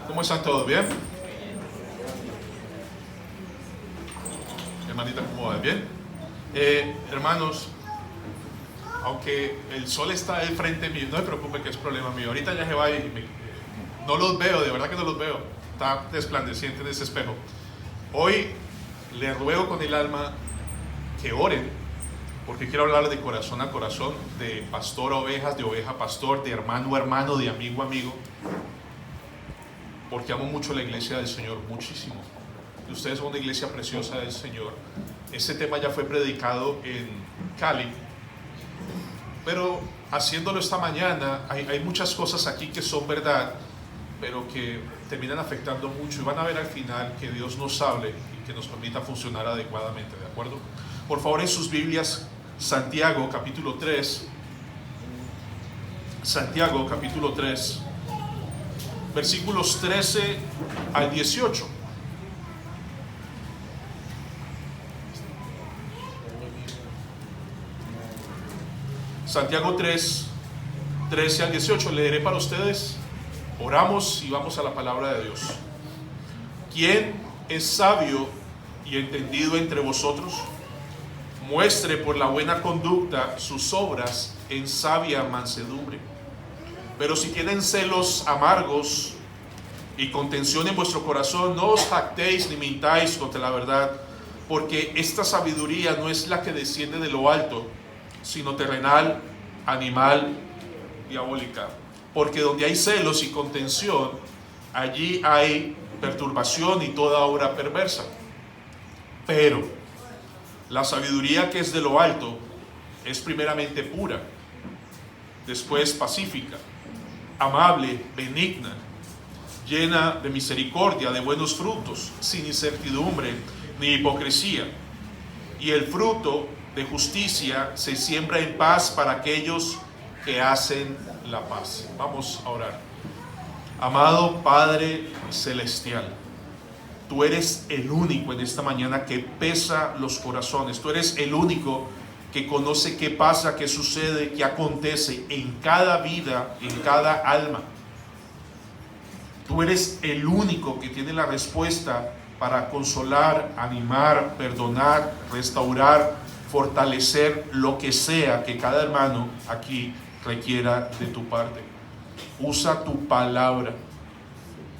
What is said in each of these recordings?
¿Cómo están todos? ¿Bien? Hermanita, ¿cómo va? ¿Bien? Hermanos, aunque el sol está al frente mío, no se preocupe que es problema mío. Ahorita ya se va y no los veo, de verdad que no los veo. Está desplandeciente en ese espejo. Hoy les ruego con el alma que oren, porque quiero hablar de corazón a corazón, de pastor a ovejas, de oveja a pastor, de hermano a hermano, de amigo a amigo, porque amo mucho la iglesia del Señor, muchísimo. Ustedes son una iglesia preciosa del Señor. Este tema ya fue predicado en Cali, pero haciéndolo esta mañana, hay muchas cosas aquí que son verdad, pero que terminan afectando mucho, y van a ver al final que Dios nos hable y que nos permita funcionar adecuadamente, ¿de acuerdo? Por favor, en sus Biblias, Santiago capítulo 3, Santiago capítulo 3, versículos 13 al 18. Santiago 3, 13 al 18. Leeré para ustedes. Oramos y vamos a la palabra de Dios. ¿Quién es sabio y entendido entre vosotros? Muestre por la buena conducta sus obras en sabia mansedumbre. Pero si tienen celos amargos y contención en vuestro corazón, no os jactéis ni mintáis contra la verdad, porque esta sabiduría no es la que desciende de lo alto, sino terrenal, animal, diabólica. Porque donde hay celos y contención, allí hay perturbación y toda obra perversa. Pero la sabiduría que es de lo alto es primeramente pura, después pacífica, amable, benigna, llena de misericordia, de buenos frutos, sin incertidumbre ni hipocresía. Y el fruto de justicia se siembra en paz para aquellos que hacen la paz. Vamos a orar. Amado Padre Celestial, tú eres el único en esta mañana que pesa los corazones. Tú eres el único que conoce qué pasa, qué sucede, qué acontece en cada vida, en cada alma. Tú eres el único que tiene la respuesta para consolar, animar, perdonar, restaurar, fortalecer lo que sea que cada hermano aquí requiera de tu parte. Usa tu palabra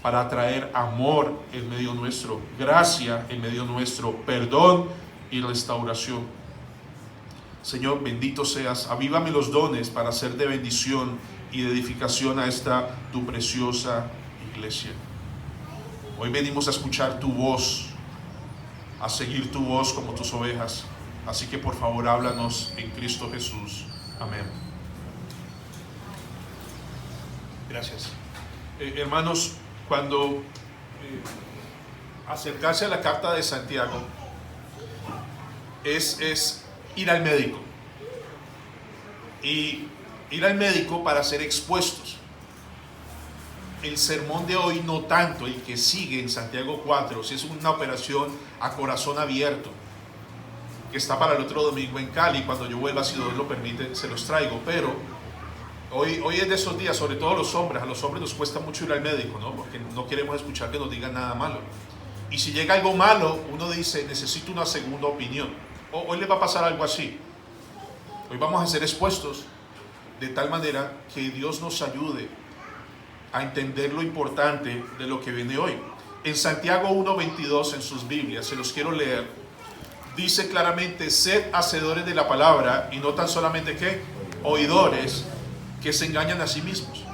para traer amor en medio nuestro, gracia en medio nuestro, perdón y restauración. Señor, bendito seas. Avívame los dones para ser de bendición y de edificación a esta tu preciosa iglesia. Hoy venimos a escuchar tu voz, a seguir tu voz como tus ovejas. Así que por favor háblanos en Cristo Jesús. Amén. Gracias. Hermanos, cuando acercarse a la carta de Santiago es ir al médico. Y ir al médico para ser expuestos. El sermón de hoy no tanto, el que sigue en Santiago 4, si es una operación a corazón abierto, que está para el otro domingo en Cali. Cuando yo vuelva, si Dios lo permite, se los traigo. Pero hoy es de esos días, sobre todo a los hombres nos cuesta mucho ir al médico, ¿no? Porque no queremos escuchar que nos digan nada malo. Y si llega algo malo, uno dice, necesito una segunda opinión. Hoy le va a pasar algo así. Hoy vamos a ser expuestos de tal manera que Dios nos ayude a entender lo importante de lo que viene hoy. En Santiago 1:22 en sus Biblias, se los quiero leer, dice claramente: sed hacedores de la palabra y no tan solamente ¿qué? Oidores que se engañan a sí mismos.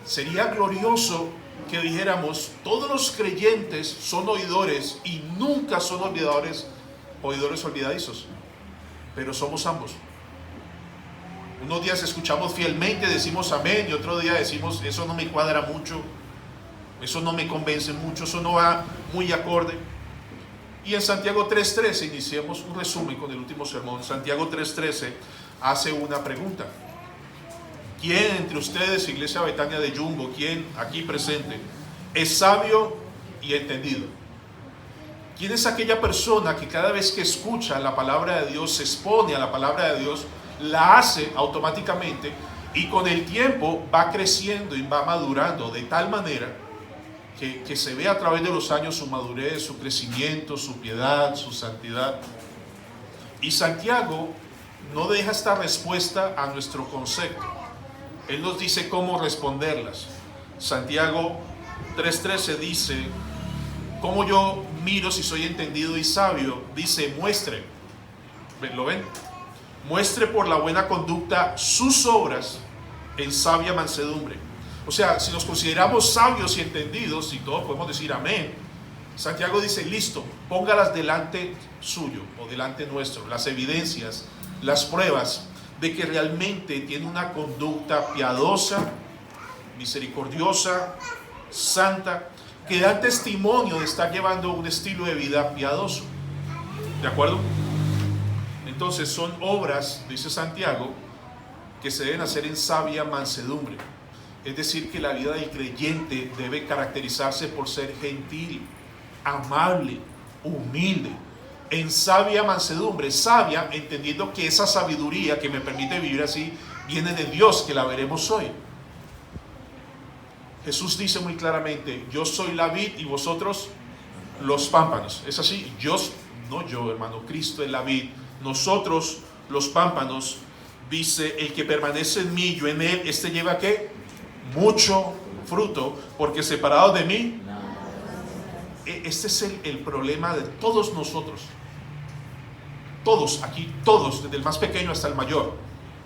Sería glorioso que dijéramos, todos los creyentes son oidores y nunca son oidores olvidadizos, pero somos ambos. Unos días escuchamos fielmente, decimos amén, y otro día decimos, eso no me cuadra mucho. Eso no me convence mucho, eso no va muy acorde. Y en Santiago 3:13, iniciemos un resumen con el último sermón. Santiago 3:13 hace una pregunta. ¿Quién entre ustedes, Iglesia Betania de Jumbo, quién aquí presente, es sabio y entendido? ¿Quién es aquella persona que cada vez que escucha la palabra de Dios, se expone a la palabra de Dios, la hace automáticamente y con el tiempo va creciendo y va madurando de tal manera que se ve a través de los años su madurez, su crecimiento, su piedad, su santidad? Y Santiago no deja esta respuesta a nuestro concepto. Él nos dice cómo responderlas. Santiago 3:13 dice, ¿cómo yo miro si soy entendido y sabio? Dice, muestre, ¿lo ven? Muestre por la buena conducta sus obras en sabia mansedumbre. O sea, si nos consideramos sabios y entendidos, y todos podemos decir amén, Santiago dice, listo, póngalas delante suyo o delante nuestro, las evidencias, las pruebas de que realmente tiene una conducta piadosa, misericordiosa, santa, que da testimonio de estar llevando un estilo de vida piadoso. ¿De acuerdo? Entonces son obras, dice Santiago, que se deben hacer en sabia mansedumbre. Es decir, que la vida del creyente debe caracterizarse por ser gentil, amable, humilde, en sabia mansedumbre. Sabia, entendiendo que esa sabiduría que me permite vivir así viene de Dios, que la veremos hoy. Jesús dice muy claramente, yo soy la vid y vosotros los pámpanos. ¿Es así? No yo, hermano, Cristo es la vid, nosotros los pámpanos. Dice, el que permanece en mí, yo en él, este lleva ¿qué? Mucho fruto, porque separado de mí. Este es el problema de todos nosotros. Todos, aquí, todos, desde el más pequeño hasta el mayor,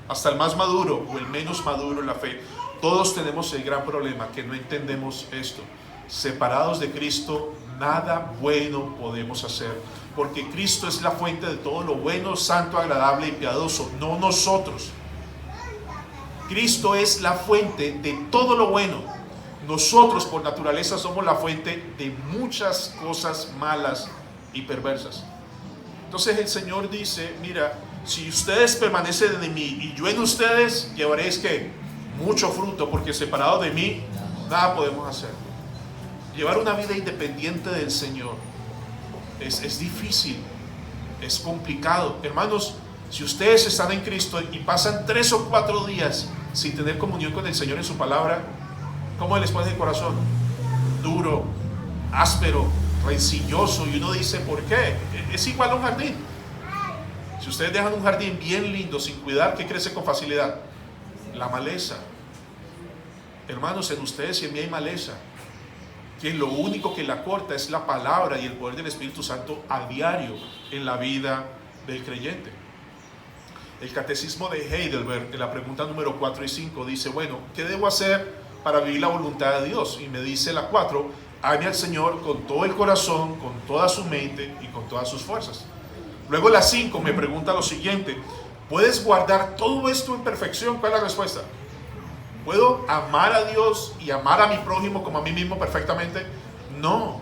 hasta el más maduro o el menos maduro en la fe. Todos tenemos el gran problema, que no entendemos esto. Separados de Cristo, nada bueno podemos hacer, porque Cristo es la fuente de todo lo bueno, santo, agradable y piadoso, no nosotros. Cristo es la fuente de todo lo bueno. Nosotros por naturaleza somos la fuente de muchas cosas malas y perversas. Entonces el Señor dice, mira, si ustedes permanecen en mí y yo en ustedes, llevaréis ¿qué? Mucho fruto, porque separado de mí nada podemos hacer. Llevar una vida independiente del Señor es difícil, es complicado. Hermanos, si ustedes están en Cristo y pasan 3 o 4 días sin tener comunión con el Señor en su palabra, ¿cómo les pone el corazón? Duro, áspero, rencilloso, y uno dice, ¿por qué? Es igual a un jardín. Si ustedes dejan un jardín bien lindo sin cuidar, ¿qué crece con facilidad? La maleza. Hermanos, en ustedes y en mí hay maleza, que lo único que la corta es la palabra y el poder del Espíritu Santo a diario en la vida del creyente. El catecismo de Heidelberg, en la pregunta número 4 y 5, dice, bueno, ¿qué debo hacer para vivir la voluntad de Dios? Y me dice la 4, ame al Señor con todo el corazón, con toda su mente y con todas sus fuerzas. Luego la 5 me pregunta lo siguiente, ¿puedes guardar todo esto en perfección? ¿Cuál es la respuesta? ¿Puedo amar a Dios y amar a mi prójimo como a mí mismo perfectamente? No.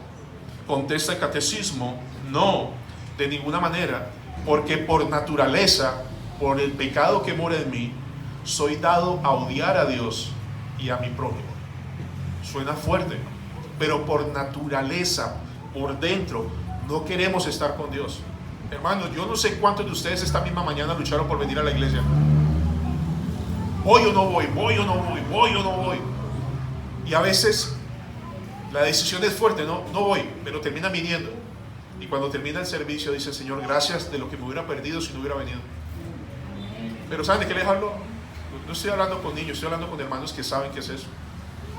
Contesta el catecismo, no, de ninguna manera, porque por naturaleza, por el pecado que mora en mí, soy dado a odiar a Dios y a mi prójimo. Suena fuerte, pero por naturaleza, por dentro, no queremos estar con Dios. Hermanos, yo no sé cuántos de ustedes esta misma mañana lucharon por venir a la iglesia. Voy o no voy, voy o no voy, voy o no voy. Y a veces la decisión es fuerte, no voy, pero termina viniendo. Y cuando termina el servicio dice, Señor, gracias de lo que me hubiera perdido si no hubiera venido. Pero ¿saben de qué les hablo? No estoy hablando con niños, estoy hablando con hermanos que saben qué es eso.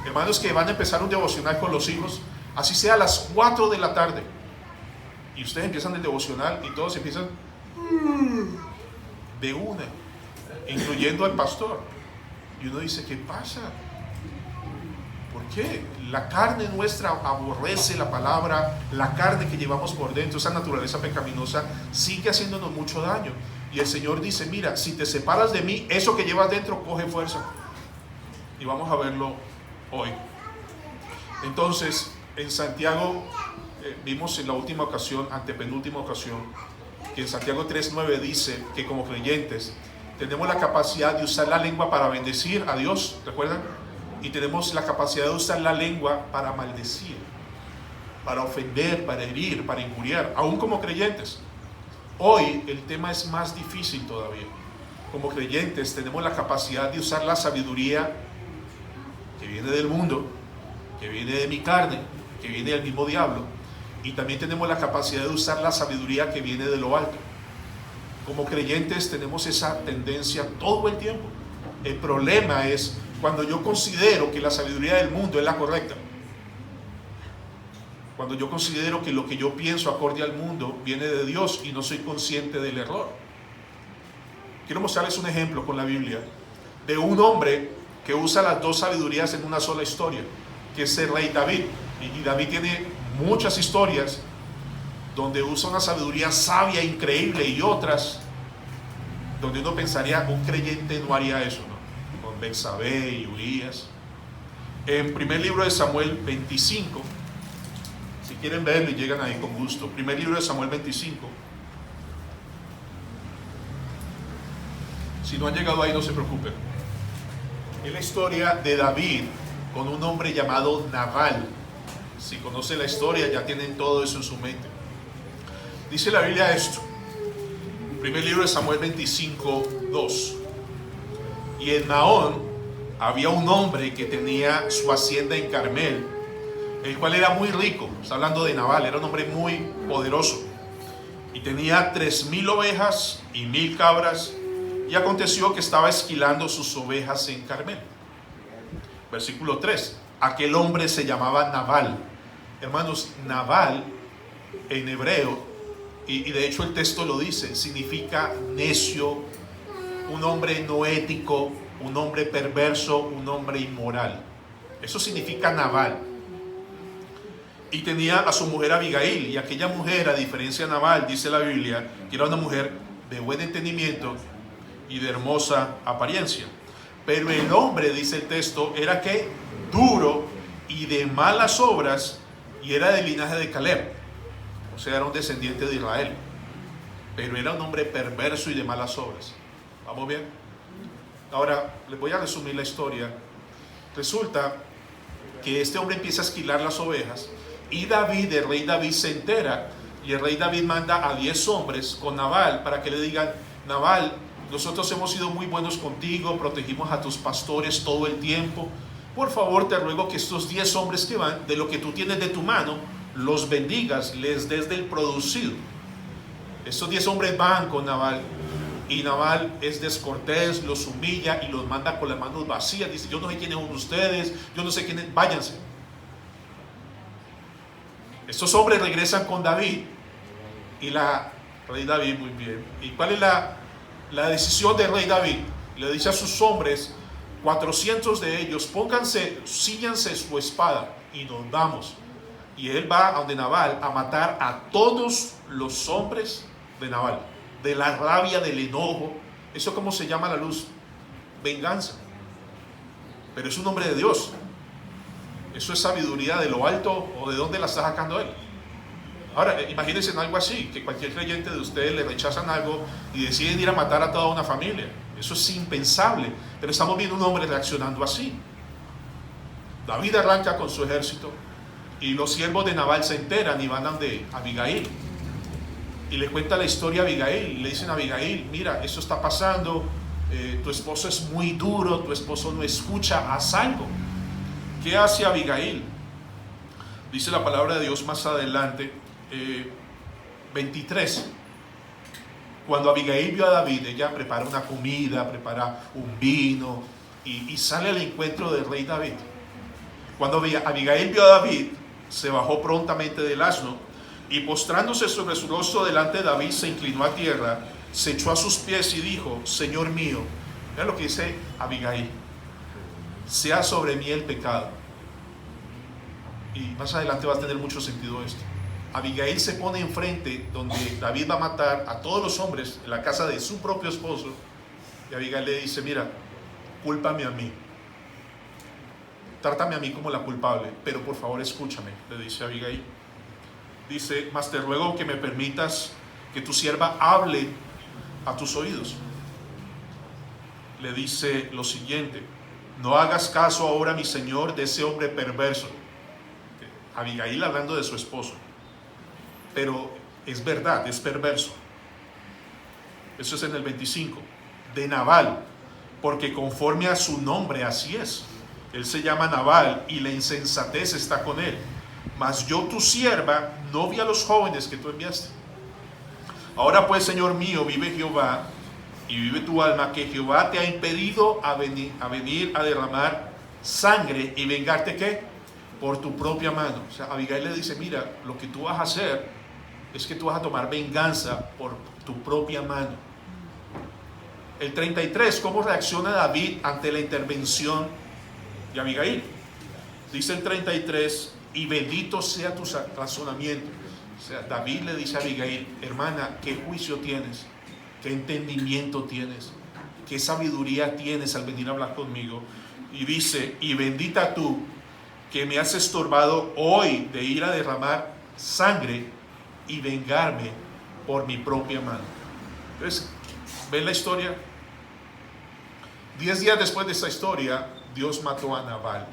Hermanos que van a empezar un devocional con los hijos, así sea a las 4 de la tarde. Y ustedes empiezan el devocional y todos empiezan de una, incluyendo al pastor. Y uno dice, ¿qué pasa? ¿Por qué? La carne nuestra aborrece la palabra, la carne que llevamos por dentro, esa naturaleza pecaminosa, sigue haciéndonos mucho daño. Y el Señor dice, mira, si te separas de mí, eso que llevas dentro coge fuerza. Y vamos a verlo hoy. Entonces, en Santiago, vimos en la última ocasión, antepenúltima ocasión, que en Santiago 3:9 dice que como creyentes tenemos la capacidad de usar la lengua para bendecir a Dios, ¿recuerdan? Y tenemos la capacidad de usar la lengua para maldecir, para ofender, para herir, para injuriar, aún como creyentes. Hoy el tema es más difícil todavía. Como creyentes tenemos la capacidad de usar la sabiduría que viene del mundo, que viene de mi carne, que viene del mismo diablo, y también tenemos la capacidad de usar la sabiduría que viene de lo alto. Como creyentes tenemos esa tendencia todo el tiempo. El problema es cuando yo considero que la sabiduría del mundo es la correcta. Cuando yo considero que lo que yo pienso acorde al mundo viene de Dios y no soy consciente del error. Quiero mostrarles un ejemplo con la Biblia de un hombre que usa las dos sabidurías en una sola historia, que es el rey David. Y David tiene muchas historias donde usa una sabiduría sabia, increíble, y otras donde uno pensaría un creyente no haría eso, ¿no? Con Betsabé y Urías. En primer libro de Samuel 25, si quieren verlo y llegan ahí con gusto, primer libro de Samuel 25. Si no han llegado ahí, no se preocupen. Es la historia de David con un hombre llamado Nabal. Si conocen la historia, ya tienen todo eso en su mente. Dice la Biblia esto, primer libro de Samuel 25:2. Y en Maón había un hombre que tenía su hacienda en Carmel, el cual era muy rico. Está hablando de Nabal, era un hombre muy poderoso. Y tenía 3,000 ovejas y 1,000 cabras. Y aconteció que estaba esquilando sus ovejas en Carmel. Versículo 3. Aquel hombre se llamaba Nabal. Hermanos, Nabal en hebreo, y de hecho el texto lo dice, significa necio, un hombre no ético, un hombre perverso, un hombre inmoral. Eso significa Nabal. Y tenía a su mujer Abigail, y aquella mujer, a diferencia de Nabal, dice la Biblia, que era una mujer de buen entendimiento y de hermosa apariencia. Pero el hombre, dice el texto, era que duro y de malas obras, y era del linaje de Caleb, o sea, era un descendiente de Israel, pero era un hombre perverso y de malas obras. ¿Vamos bien? Ahora, les voy a resumir la historia. Resulta que este hombre empieza a esquilar las ovejas, y David, el rey David, se entera, y el rey David manda a 10 hombres con Nabal para que le digan: Nabal, nosotros hemos sido muy buenos contigo, protegimos a tus pastores todo el tiempo. Por favor, te ruego que estos 10 hombres que van, de lo que tú tienes de tu mano, los bendigas, les des del producido. Estos 10 hombres van con Nabal, y Nabal es descortés, los humilla y los manda con las manos vacías. Dice: yo no sé quiénes son ustedes, yo no sé quiénes, váyanse. Estos hombres regresan con David, y la rey David, muy bien. ¿Y cuál es la decisión del rey David? Le dice a sus hombres, 400 de ellos, pónganse, síñanse su espada y nos vamos. Y él va a donde Nabal a matar a todos los hombres de Nabal, de la rabia, del enojo. Eso, ¿cómo se llama la luz? Venganza. Pero es un hombre de Dios. Eso es sabiduría de lo alto, o de dónde la está sacando él. Ahora, imagínense en algo así, que cualquier creyente de ustedes le rechazan algo y deciden ir a matar a toda una familia. Eso es impensable, pero estamos viendo un hombre reaccionando así. David arranca con su ejército, y los siervos de Nabal se enteran y van a donde Abigail, y le cuenta la historia a Abigail, y le dicen a Abigail: mira, esto está pasando, tu esposo es muy duro, tu esposo no escucha, haz algo. ¿Qué hace Abigail? Dice la palabra de Dios más adelante, 23. Cuando Abigail vio a David, ella prepara una comida, prepara un vino, y sale al encuentro del rey David. Cuando Abigail vio a David, se bajó prontamente del asno, y postrándose sobre su rostro delante de David, se inclinó a tierra, se echó a sus pies y dijo: Señor mío. Vean lo que dice Abigail: sea sobre mí el pecado. Y más adelante va a tener mucho sentido esto. Abigail se pone enfrente donde David va a matar a todos los hombres en la casa de su propio esposo, y Abigail le dice: mira, cúlpame a mí. trátame a mí como la culpable, pero por favor escúchame, le dice Abigail. Dice, mas te ruego que me permitas que tu sierva hable a tus oídos. Le dice lo siguiente: no hagas caso ahora, mi señor, de ese hombre perverso. Abigail hablando de su esposo, pero es verdad, es perverso. Eso es en el 25. De Nabal, porque conforme a su nombre así es. Él se llama Nabal y la insensatez está con él. Mas yo, tu sierva, no vi a los jóvenes que tú enviaste. Ahora pues, Señor mío, vive Jehová y vive tu alma, que Jehová te ha impedido a venir a derramar sangre y vengarte, ¿qué? Por tu propia mano. O sea, Abigail le dice, mira, lo que tú vas a hacer es que tú vas a tomar venganza por tu propia mano. El 33, ¿cómo reacciona David ante la intervención de Abigail? Dice el 33, y bendito sea tu razonamiento. O sea, David le dice a Abigail, hermana, ¿qué juicio tienes? ¿Qué entendimiento tienes? ¿Qué sabiduría tienes al venir a hablar conmigo? Y dice, y bendita tú, que me has estorbado hoy de ir a derramar sangre y vengarme por mi propia mano. Entonces, ¿ven la historia? 10 días después de esta historia, Dios mató a Nabal.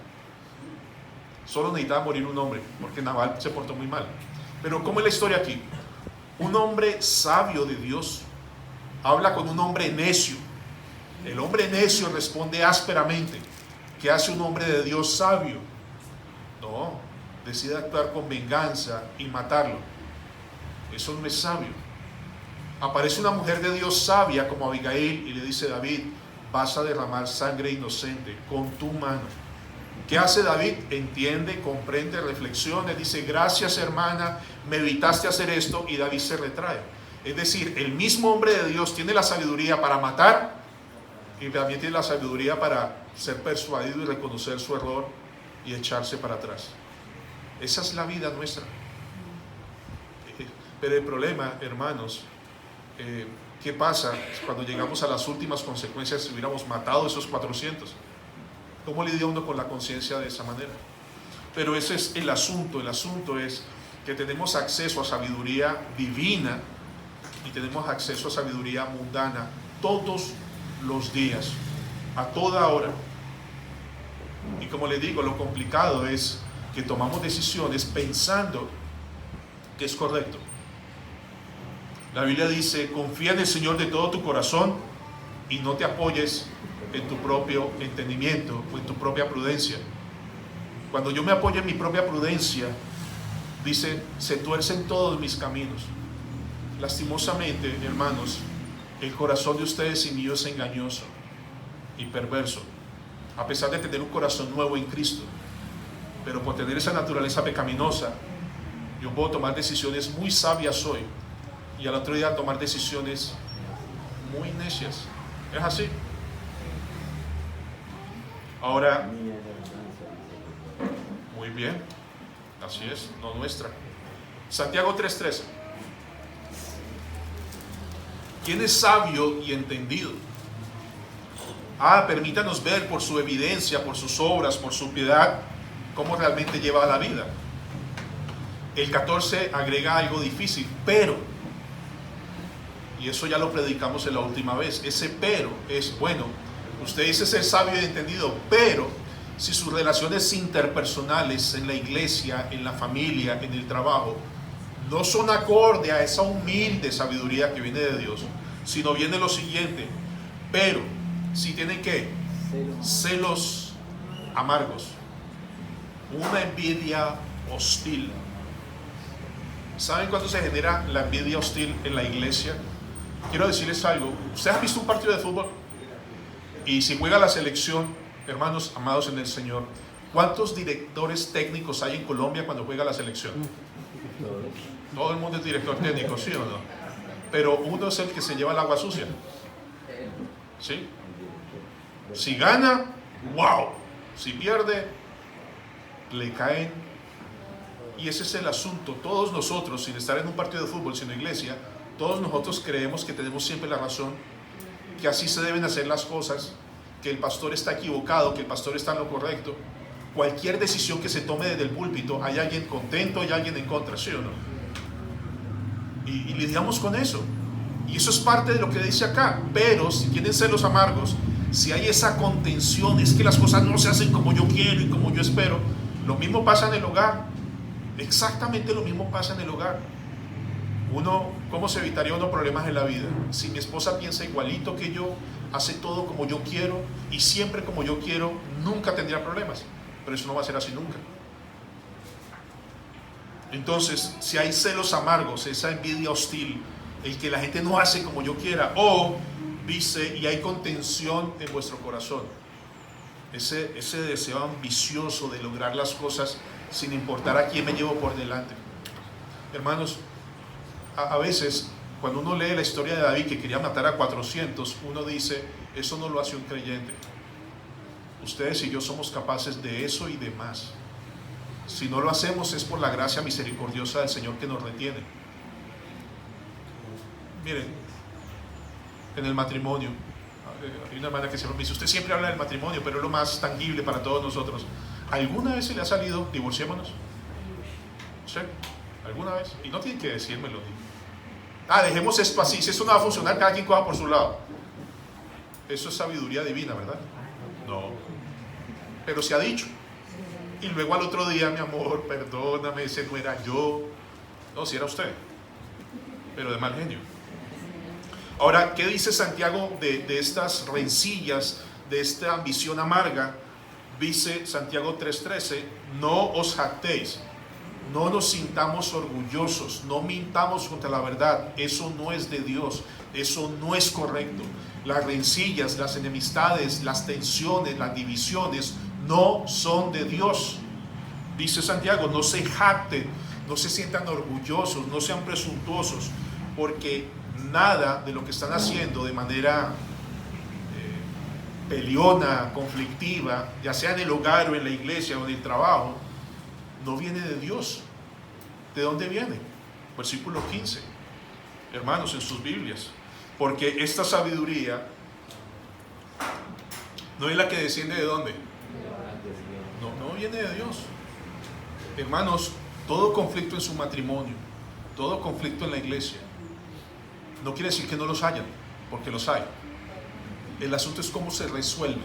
Solo necesitaba morir un hombre, porque Nabal se portó muy mal. Pero ¿cómo es la historia aquí? Un hombre sabio de Dios habla con un hombre necio. El hombre necio responde ásperamente. ¿Qué hace un hombre de Dios sabio? No, decide actuar con venganza y matarlo. Eso no es sabio. Aparece una mujer de Dios sabia como Abigail y le dice a David, vas a derramar sangre inocente con tu mano. ¿Qué hace David? Entiende, comprende, reflexiona, dice, gracias hermana, me evitaste hacer esto, y David se retrae. Es decir, el mismo hombre de Dios tiene la sabiduría para matar y también tiene la sabiduría para ser persuadido y reconocer su error y echarse para atrás. Esa es la vida nuestra. Pero el problema, hermanos, ¿qué pasa cuando llegamos a las últimas consecuencias si hubiéramos matado esos 400? ¿Cómo lidia uno con la conciencia de esa manera? Pero ese es el asunto. El asunto es que tenemos acceso a sabiduría divina y tenemos acceso a sabiduría mundana todos los días, a toda hora. Y como le digo, lo complicado es que tomamos decisiones pensando que es correcto. La Biblia dice, confía en el Señor de todo tu corazón y no te apoyes en tu propio entendimiento o en tu propia prudencia. Cuando yo me apoyo en mi propia prudencia, dice, se tuercen todos mis caminos. Lastimosamente, hermanos, el corazón de ustedes y mío es engañoso y perverso, a pesar de tener un corazón nuevo en Cristo. Pero por tener esa naturaleza pecaminosa, yo puedo tomar decisiones muy sabias hoy y al otro día tomar decisiones muy necias. Es así. Ahora, muy bien, así es, no nuestra. Santiago 3:13. ¿Quién es sabio y entendido? Permítanos ver por su evidencia, por sus obras, por su piedad, cómo realmente lleva la vida. El 14 agrega algo difícil, pero, y eso ya lo predicamos en la última vez, ese pero es, bueno, usted dice ser sabio y entendido, pero si sus relaciones interpersonales en la iglesia, en la familia, en el trabajo, no son acorde a esa humilde sabiduría que viene de Dios, sino viene lo siguiente, pero si tienen ¿qué? Celos amargos, una envidia hostil. ¿Saben cuándo se genera la envidia hostil en la iglesia? Quiero decirles algo. ¿Ustedes han visto un partido de fútbol? Y si juega la selección, hermanos amados en el Señor, ¿cuántos directores técnicos hay en Colombia cuando juega la selección? Todo el mundo es director técnico, ¿sí o no? Pero uno es el que se lleva el agua sucia. ¿Sí? Si gana, wow. Si pierde, le caen. Y ese es el asunto. Todos nosotros, sin estar en un partido de fútbol, sino iglesia, todos nosotros creemos que tenemos siempre la razón, que así se deben hacer las cosas, que el pastor está equivocado, que el pastor está en lo correcto, cualquier decisión que se tome desde el púlpito, hay alguien contento y alguien en contra, ¿sí o no? Y lidiamos con eso. Y eso es parte de lo que dice acá. Pero si tienen celos amargos, si hay esa contención, es que las cosas no se hacen como yo quiero y como yo espero, lo mismo pasa en el hogar. Exactamente lo mismo pasa en el hogar. ¿Cómo se evitaría uno problemas en la vida? Si mi esposa piensa igualito que yo, hace todo como yo quiero y siempre como yo quiero, nunca tendría problemas. Pero eso no va a ser así nunca. Entonces, si hay celos amargos, esa envidia hostil, el que la gente no hace como yo quiera, o dice, y hay contención en vuestro corazón, ese deseo ambicioso de lograr las cosas sin importar a quién me llevo por delante. Hermanos, a veces cuando uno lee la historia de David que quería matar a 400, uno dice, eso no lo hace un creyente. Ustedes y yo somos capaces de eso y de más. Si no lo hacemos es por la gracia misericordiosa del Señor que nos retiene. Miren, en el matrimonio, hay una hermana que siempre me dice, usted siempre habla del matrimonio, pero es lo más tangible para todos nosotros. ¿Alguna vez se le ha salido, divorciémonos? ¿Sí? ¿Alguna vez? Y no tienen que decírmelo. Dejemos esto así, si esto no va a funcionar, cada quien coja por su lado. Eso es sabiduría divina, ¿verdad? No. Pero se ha dicho. Y luego al otro día, mi amor, perdóname, ese no era yo. No, si era usted, pero de mal genio. Ahora, ¿qué dice Santiago de estas rencillas, de esta ambición amarga? Dice Santiago 3:13, no os jactéis, no nos sintamos orgullosos, no mintamos contra la verdad. Eso no es de Dios, eso no es correcto. Las rencillas, las enemistades, las tensiones, las divisiones no son de Dios. Dice Santiago, no se jacten, no se sientan orgullosos, no sean presuntuosos, porque nada de lo que están haciendo de manera peleona, conflictiva, ya sea en el hogar o en la iglesia o en el trabajo, no viene de Dios. ¿De dónde viene? Versículo 15. Hermanos, en sus Biblias. Porque esta sabiduría no es la que desciende de ¿dónde? No viene de Dios. Hermanos, todo conflicto en su matrimonio, todo conflicto en la iglesia, no quiere decir que no los hayan, porque los hay. El asunto es cómo se resuelven.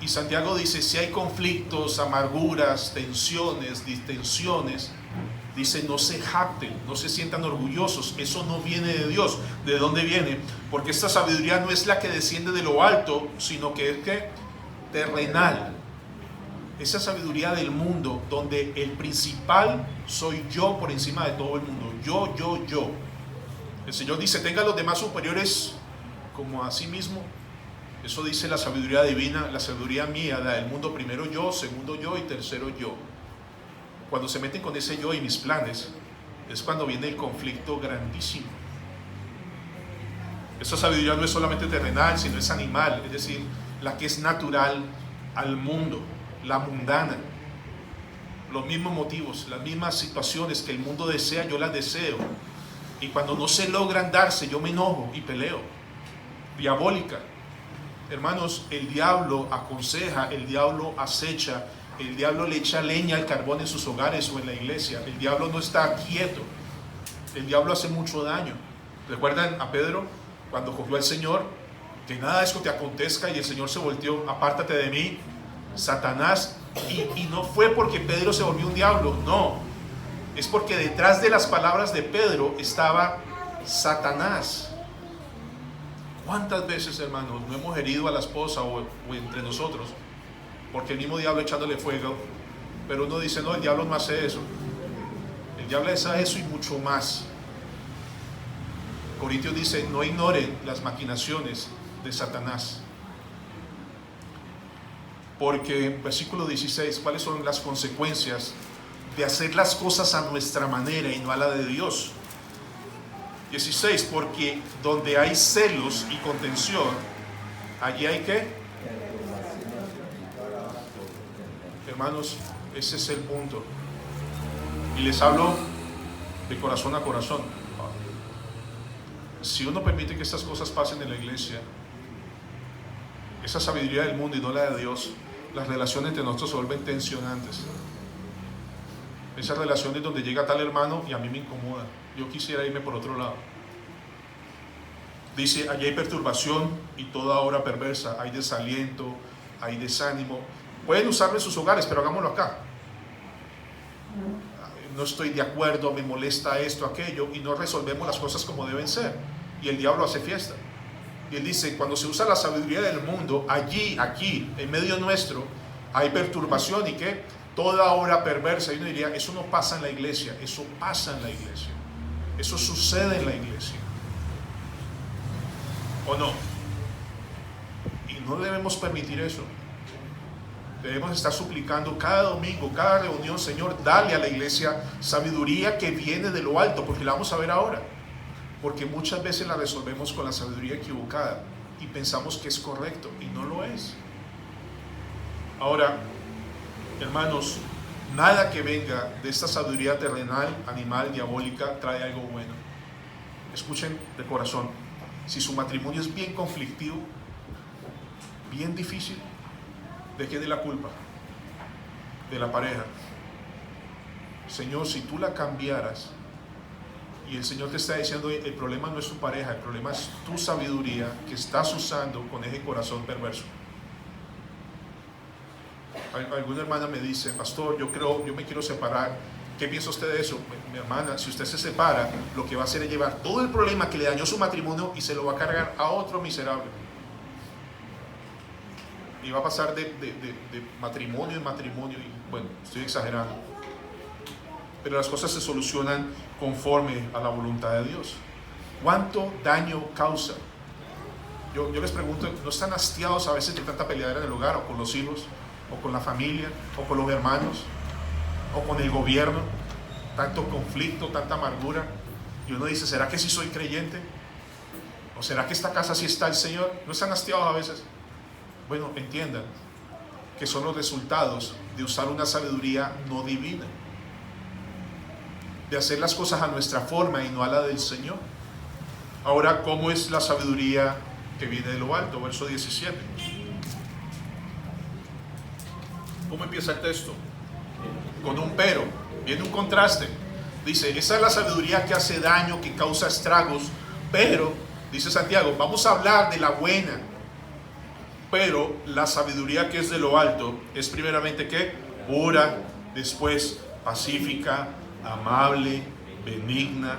Y Santiago dice, si hay conflictos, amarguras, tensiones, distensiones, dice, no se jacten, no se sientan orgullosos. Eso no viene de Dios. ¿De dónde viene? Porque esta sabiduría no es la que desciende de lo alto, sino que es que terrenal. Esa sabiduría del mundo, donde el principal soy yo por encima de todo el mundo. Yo. El Señor dice, tenga a los demás superiores como a sí mismo. Eso dice la sabiduría divina, la sabiduría mía, la del mundo. Primero yo, segundo yo y tercero yo. Cuando se meten con ese yo y mis planes, es cuando viene el conflicto grandísimo. Esa sabiduría no es solamente terrenal, sino es animal, es decir, la que es natural al mundo, la mundana. Los mismos motivos, las mismas situaciones que el mundo desea, yo las deseo. Y cuando no se logran darse, yo me enojo y peleo. Diabólica. Hermanos, el diablo aconseja, el diablo acecha, el diablo le echa leña al carbón en sus hogares o en la iglesia. El diablo no está quieto. El diablo hace mucho daño. ¿Recuerdan a Pedro cuando cogió al Señor? Que nada de esto te acontezca, y el Señor se volteó, apártate de mí, Satanás. Y no fue porque Pedro se volvió un diablo, no. Es porque detrás de las palabras de Pedro estaba Satanás. ¿Cuántas veces, hermanos, no hemos herido a la esposa o entre nosotros porque el mismo diablo echándole fuego? Pero uno dice, no, el diablo no hace eso. El diablo hace eso y mucho más. Corintios dice, no ignoren las maquinaciones de Satanás. Porque en versículo 16, ¿cuáles son las consecuencias de hacer las cosas a nuestra manera y no a la de Dios? 16, porque donde hay celos y contención, allí hay ¿qué? Hermanos, ese es el punto. Y les hablo de corazón a corazón. Si uno permite que estas cosas pasen en la iglesia, esa sabiduría del mundo y no la de Dios, las relaciones entre nosotros se vuelven tensionantes. Esa relación de donde llega tal hermano y a mí me incomoda. Yo quisiera irme por otro lado. Dice, allí hay perturbación y toda obra perversa, hay desaliento, hay desánimo. Pueden usarlo en sus hogares, pero hagámoslo acá. No estoy de acuerdo, me molesta esto, aquello, y no resolvemos las cosas como deben ser. Y el diablo hace fiesta. Y él dice, cuando se usa la sabiduría del mundo, allí, aquí, en medio nuestro, hay perturbación y que toda obra perversa. Y uno diría, eso no pasa en la iglesia, eso pasa en la iglesia. Eso sucede en la iglesia. ¿O no? Y no debemos permitir eso. Debemos estar suplicando cada domingo, cada reunión, Señor, dale a la iglesia sabiduría que viene de lo alto, porque la vamos a ver ahora. Porque muchas veces la resolvemos con la sabiduría equivocada y pensamos que es correcto y no lo es. Ahora, hermanos, nada que venga de esta sabiduría terrenal, animal, diabólica, trae algo bueno. Escuchen de corazón, si su matrimonio es bien conflictivo, bien difícil, ¿de qué? De la culpa, de la pareja. Señor, si tú la cambiaras, y el Señor te está diciendo, el problema no es tu pareja, el problema es tu sabiduría que estás usando con ese corazón perverso. Alguna hermana me dice, pastor, yo me quiero separar. ¿Qué piensa usted de eso? Mi hermana, si usted se separa, lo que va a hacer es llevar todo el problema que le dañó su matrimonio y se lo va a cargar a otro miserable. Y va a pasar de matrimonio en matrimonio, y bueno, estoy exagerando. Pero las cosas se solucionan conforme a la voluntad de Dios. ¿Cuánto daño causa? Yo les pregunto, ¿no están hastiados a veces de tanta peleadera en el hogar, o con los hijos, o con la familia, o con los hermanos, o con el gobierno? Tanto conflicto, tanta amargura. Y uno dice, ¿será que sí soy creyente? ¿O será que esta casa sí está el Señor? ¿No están hastiados a veces? Bueno, entiendan que son los resultados de usar una sabiduría no divina, de hacer las cosas a nuestra forma y no a la del Señor. Ahora, ¿cómo es la sabiduría que viene de lo alto? Verso 17. ¿Cómo empieza el texto? Con un pero, viene un contraste. Dice, esa es la sabiduría que hace daño, que causa estragos, pero, dice Santiago, vamos a hablar de la buena. Pero la sabiduría que es de lo alto es primeramente ¿qué? Pura, después pacífica, amable, benigna,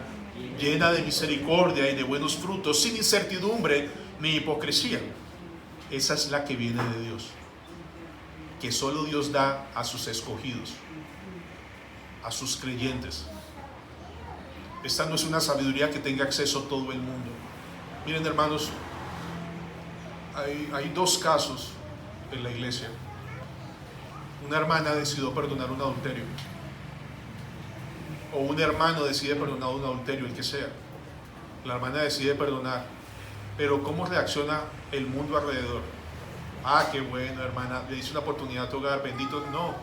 llena de misericordia y de buenos frutos, sin incertidumbre ni hipocresía. Esa es la que viene de Dios, que solo Dios da a sus escogidos, a sus creyentes. Esta no es una sabiduría que tenga acceso a todo el mundo. Miren, hermanos, hay dos casos en la iglesia. Una hermana decidió perdonar un adulterio, o un hermano decide perdonar un adulterio, el que sea. La hermana decide perdonar, pero ¿cómo reacciona el mundo alrededor? Ah, qué bueno, hermana, le hice una oportunidad a tu hogar, bendito. No,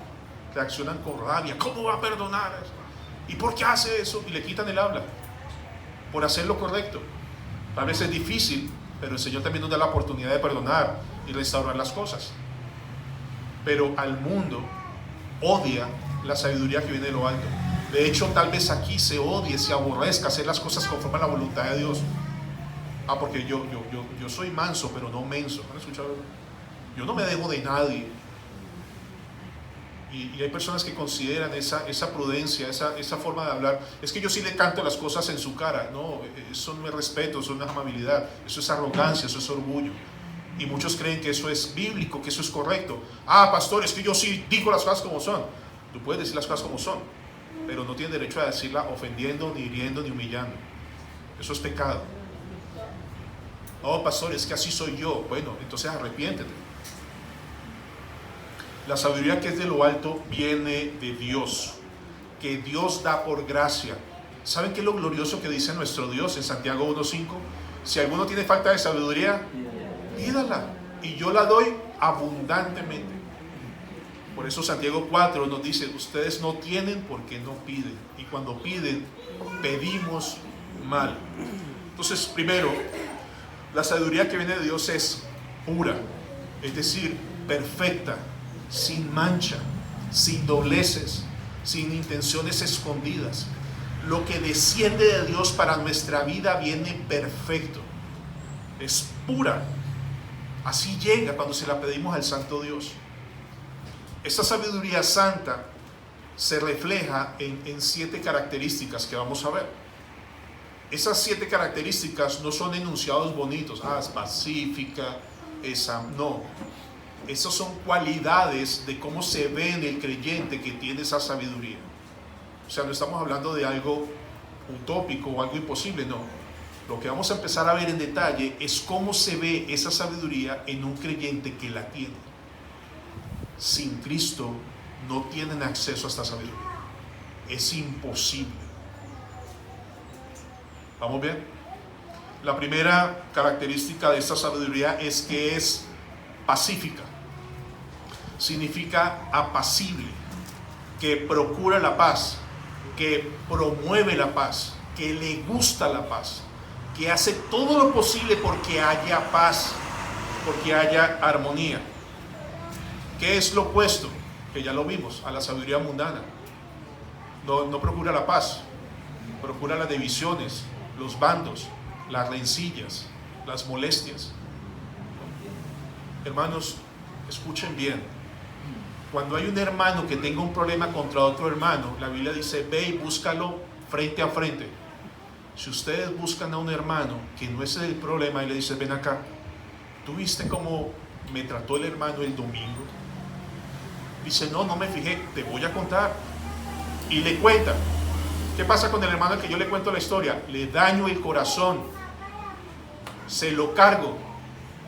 reaccionan con rabia. ¿Cómo va a perdonar eso? ¿Y por qué hace eso? Y le quitan el habla por hacer lo correcto. A veces es difícil, pero el Señor también nos da la oportunidad de perdonar y restaurar las cosas. Pero al mundo odia la sabiduría que viene de lo alto. De hecho, tal vez aquí se odie, se aborrezca hacer las cosas conforme a la voluntad de Dios. Ah, porque yo soy manso, pero no menso. ¿Han escuchado eso? Yo no me dejo de nadie. Y hay personas que consideran esa prudencia, esa forma de hablar. Es que yo sí le canto las cosas en su cara. No, eso no es respeto, eso no es amabilidad. Eso es arrogancia, eso es orgullo. Y muchos creen que eso es bíblico, que eso es correcto. Ah, pastor, es que yo sí digo las cosas como son. Tú puedes decir las cosas como son, pero no tienes derecho a decirla ofendiendo, ni hiriendo, ni humillando. Eso es pecado. No, pastor, es que así soy yo. Bueno, entonces arrepiéntete. La sabiduría que es de lo alto viene de Dios, que Dios da por gracia. ¿Saben qué es lo glorioso que dice nuestro Dios en Santiago 1:5? Si alguno tiene falta de sabiduría, pídala, y yo la doy abundantemente. Por eso Santiago 4 nos dice, ustedes no tienen porque no piden, y cuando piden, pedimos mal. Entonces, primero, la sabiduría que viene de Dios es pura, es decir, perfecta, sin mancha, sin dobleces, sin intenciones escondidas. Lo que desciende de Dios para nuestra vida viene perfecto, es pura. Así llega cuando se la pedimos al Santo Dios. Esta sabiduría santa se refleja en 7 características que vamos a ver. Esas 7 características no son enunciados bonitos, es pacífica, no. Esas son cualidades de cómo se ve en el creyente que tiene esa sabiduría. O sea, no estamos hablando de algo utópico o algo imposible, no. Lo que vamos a empezar a ver en detalle es cómo se ve esa sabiduría en un creyente que la tiene. Sin Cristo no tienen acceso a esta sabiduría. Es imposible. ¿Vamos bien? La primera característica de esta sabiduría es que es pacífica. Significa apacible, que procura la paz, que promueve la paz, que le gusta la paz, que hace todo lo posible porque haya paz, porque haya armonía. ¿Qué es lo opuesto? Que ya lo vimos, a la sabiduría mundana. No procura la paz, procura las divisiones, los bandos, las rencillas, las molestias. Hermanos, escuchen bien. Cuando hay un hermano que tenga un problema contra otro hermano, la Biblia dice, ve y búscalo frente a frente. Si ustedes buscan a un hermano que no es el problema y le dicen, ven acá, ¿tú viste cómo me trató el hermano el domingo? Dice, no me fijé, te voy a contar. Y le cuenta. ¿Qué pasa con el hermano al que yo le cuento la historia? Le daño el corazón, se lo cargo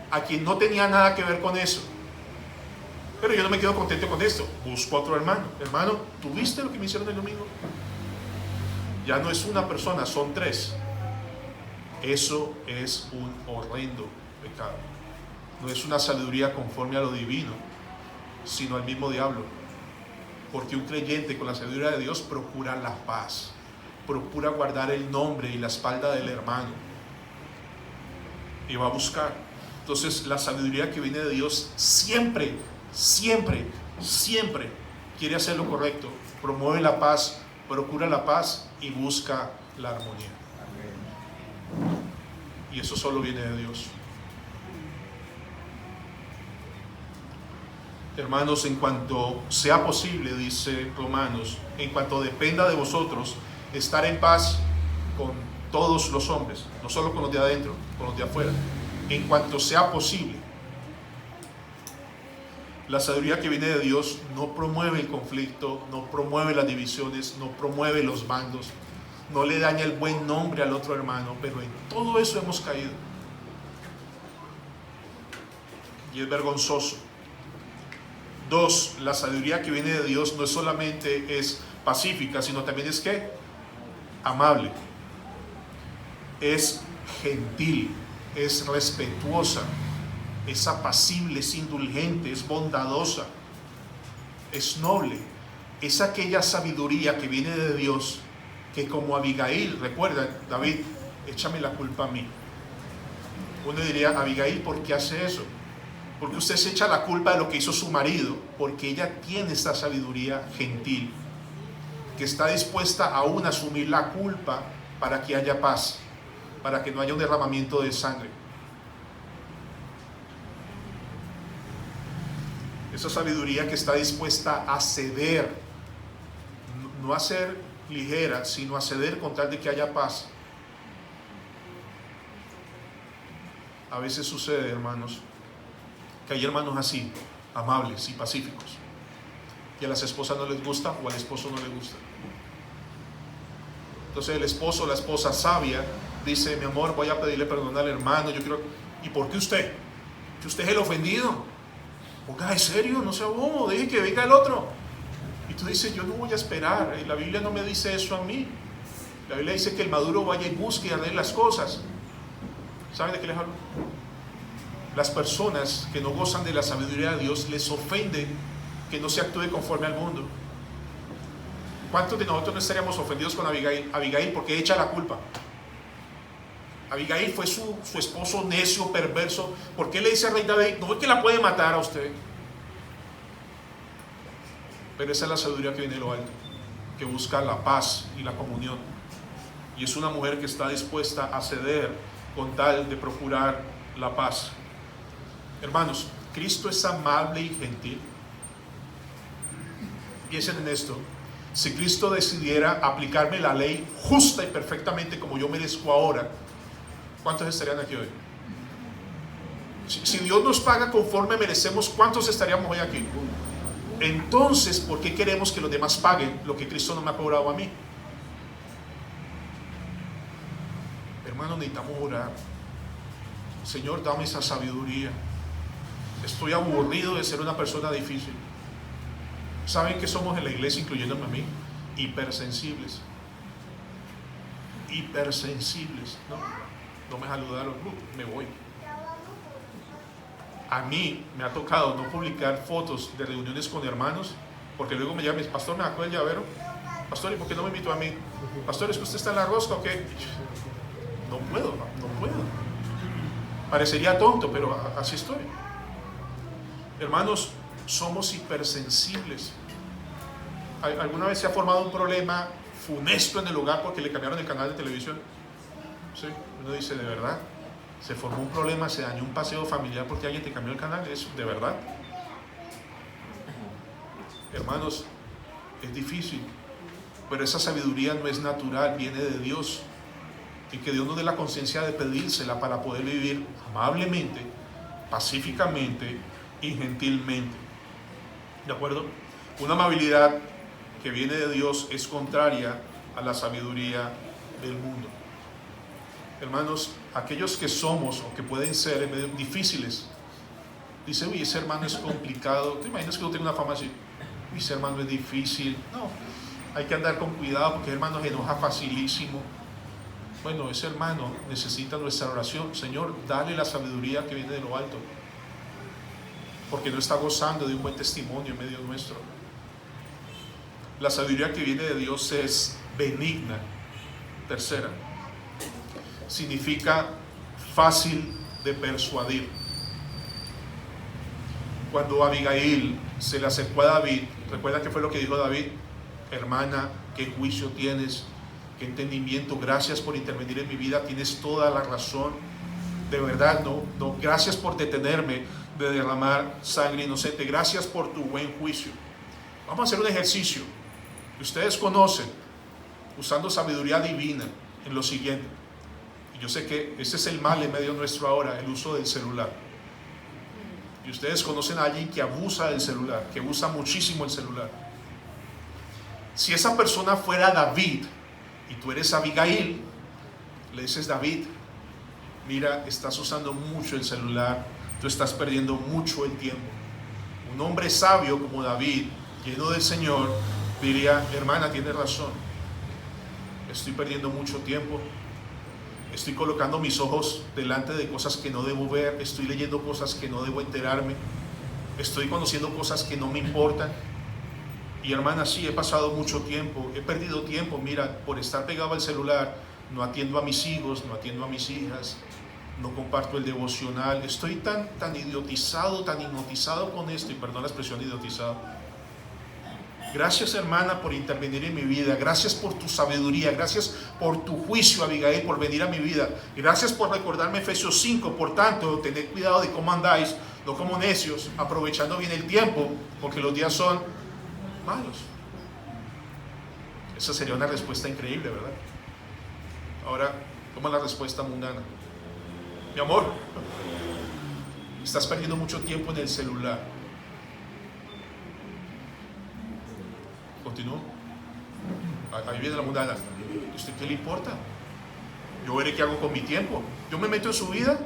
a quien no tenía nada que ver con eso. Pero yo no me quedo contento con esto, busco a otro hermano. Hermano, ¿tú viste lo que me hicieron el domingo? Ya no es una persona, son 3. Eso es un horrendo pecado. No es una sabiduría conforme a lo divino, sino al mismo diablo. Porque un creyente con la sabiduría de Dios procura la paz, procura guardar el nombre y la espalda del hermano, y va a buscar. Entonces la sabiduría que viene de Dios siempre quiere hacer lo correcto, promueve la paz, procura la paz y busca la armonía. Y eso solo viene de Dios. Hermanos, en cuanto sea posible, dice Romanos, en cuanto dependa de vosotros, estar en paz con todos los hombres, no solo con los de adentro, con los de afuera. En cuanto sea posible. La sabiduría que viene de Dios no promueve el conflicto, no promueve las divisiones, no promueve los bandos, no le daña el buen nombre al otro hermano, pero en todo eso hemos caído. Y es vergonzoso. 2, la sabiduría que viene de Dios no solamente es pacífica, sino también es ¿qué? Amable. Es gentil, es respetuosa, es apacible, es indulgente, es bondadosa, es noble. Es aquella sabiduría que viene de Dios, que como Abigail, recuerda, David, échame la culpa a mí. Uno diría, Abigail, ¿por qué hace eso? Porque usted se echa la culpa de lo que hizo su marido, porque ella tiene esta sabiduría gentil, que está dispuesta aún a asumir la culpa para que haya paz, para que no haya un derramamiento de sangre. Esa sabiduría que está dispuesta a ceder, no a ser ligera, sino a ceder con tal de que haya paz. A veces sucede, hermanos, que hay hermanos así, amables y pacíficos, y a las esposas no les gusta o al esposo no le gusta. Entonces el esposo o la esposa sabia dice, mi amor, voy a pedirle perdón al hermano, yo quiero... ¿Y por qué usted? Que usted es el ofendido. Ponga en serio, no sea bobo, deje que venga el otro. Y tú dices, yo no voy a esperar, la Biblia no me dice eso a mí. La Biblia dice que el maduro vaya y busque y arregle las cosas. ¿Saben de qué les hablo? Las personas que no gozan de la sabiduría de Dios les ofende que no se actúe conforme al mundo. ¿Cuántos de nosotros no estaríamos ofendidos con Abigail? Abigail, porque echa la culpa. Abigail fue su esposo necio, perverso. ¿Por qué le dice al rey David, no es que la puede matar a usted? Pero esa es la sabiduría que viene de lo alto, que busca la paz y la comunión. Y es una mujer que está dispuesta a ceder con tal de procurar la paz. Hermanos, Cristo es amable y gentil. Piensen en esto. Si Cristo decidiera aplicarme la ley justa y perfectamente como yo merezco ahora, ¿cuántos estarían aquí hoy? Si Dios nos paga conforme merecemos, ¿cuántos estaríamos hoy aquí? Entonces, ¿por qué queremos que los demás paguen lo que Cristo no me ha cobrado a mí? Hermanos, necesitamos orar. Señor, dame esa sabiduría. Estoy aburrido de ser una persona difícil. ¿Saben qué somos en la iglesia, incluyéndome a mí? Hipersensibles. Hipersensibles. No me saludaron, me voy. A mí me ha tocado no publicar fotos de reuniones con hermanos, porque luego me llaman, pastor, ¿me sacó el llavero? Pastor, ¿y por qué no me invitó a mí? Pastor, ¿es que usted está en la rosca o qué? No puedo. Parecería tonto, pero así estoy. Hermanos, somos hipersensibles. ¿Alguna vez se ha formado un problema funesto en el hogar porque le cambiaron el canal de televisión? Sí, uno dice, ¿de verdad? Se formó un problema, se dañó un paseo familiar porque alguien te cambió el canal. ¿Es de verdad? Hermanos, es difícil, pero esa sabiduría no es natural, viene de Dios. Y que Dios nos dé la conciencia de pedírsela para poder vivir amablemente, pacíficamente y gentilmente. ¿De acuerdo? Una amabilidad que viene de Dios es contraria a la sabiduría del mundo. Hermanos, aquellos que somos o que pueden ser medio difíciles, dice, uy, ese hermano es complicado. ¿Te imaginas que yo tengo una fama así? Uy, ese hermano es difícil. No, hay que andar con cuidado porque el hermano se enoja facilísimo. Bueno, ese hermano necesita nuestra oración. Señor, dale la sabiduría que viene de lo alto, porque no está gozando de un buen testimonio en medio nuestro. La sabiduría que viene de Dios es benigna. Tercera, significa fácil de persuadir. Cuando Abigail se le acercó a David, ¿recuerda qué fue lo que dijo David? Hermana, ¿qué juicio tienes? ¿Qué entendimiento? Gracias por intervenir en mi vida, tienes toda la razón. De verdad, no, gracias por detenerme de derramar sangre inocente. Gracias por tu buen juicio. Vamos a hacer un ejercicio que ustedes conocen, usando sabiduría divina, en lo siguiente. Y yo sé que ese es el mal en medio nuestro ahora, el uso del celular. Y ustedes conocen a alguien que abusa del celular, que usa muchísimo el celular. Si esa persona fuera David y tú eres Abigail, le dices, David, mira, estás usando mucho el celular, tú estás perdiendo mucho el tiempo. Un hombre sabio como David, lleno del Señor, diría, hermana, tienes razón, estoy perdiendo mucho tiempo, estoy colocando mis ojos delante de cosas que no debo ver, estoy leyendo cosas que no debo enterarme, estoy conociendo cosas que no me importan. Y hermana, sí, he pasado mucho tiempo, he perdido tiempo, mira, por estar pegado al celular, no atiendo a mis hijos, no atiendo a mis hijas, no comparto el devocional, estoy tan idiotizado, tan hipnotizado con esto, y perdón la expresión idiotizado. Gracias, hermana, por intervenir en mi vida, gracias por tu sabiduría, gracias por tu juicio, Abigail, por venir a mi vida, gracias por recordarme Efesios 5, por tanto, tened cuidado de cómo andáis, no como necios, aprovechando bien el tiempo, porque los días son malos. Esa sería una respuesta increíble, ¿verdad? Ahora, toma la respuesta mundana. Mi amor, estás perdiendo mucho tiempo en el celular. Continúo. Ahí viene la mundana. ¿A usted qué le importa? Yo veré qué hago con mi tiempo. Yo me meto en su vida,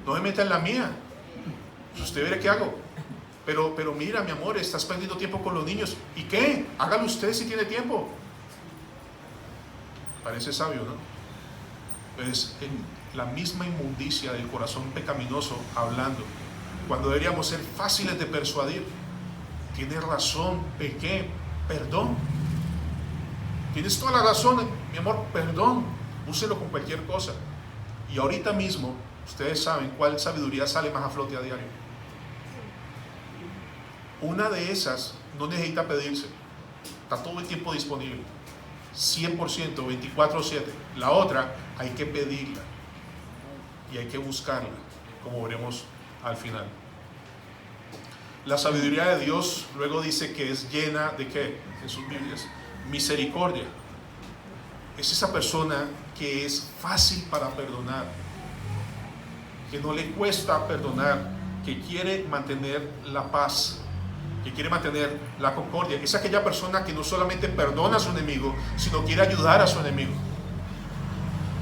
no me meta en la mía. Usted veré qué hago. Pero mira, mi amor, estás perdiendo tiempo con los niños. ¿Y qué? Hágalo usted si tiene tiempo. Parece sabio, ¿no? Es la misma inmundicia del corazón pecaminoso hablando, cuando deberíamos ser fáciles de persuadir. Tienes razón, pequé, perdón. Tienes toda la razón, mi amor, perdón. Úselo con cualquier cosa. Y ahorita mismo, ustedes saben cuál sabiduría sale más a flote a diario. Una de esas no necesita pedirse, está todo el tiempo disponible, 100%, 24/7. La otra hay que pedirla y hay que buscarla, como veremos al final. La sabiduría de Dios luego dice que es llena de ¿qué? En sus Biblias, misericordia. Es esa persona que es fácil para perdonar, que no le cuesta perdonar, que quiere mantener la paz, que quiere mantener la concordia. Es aquella persona que no solamente perdona a su enemigo, sino quiere ayudar a su enemigo.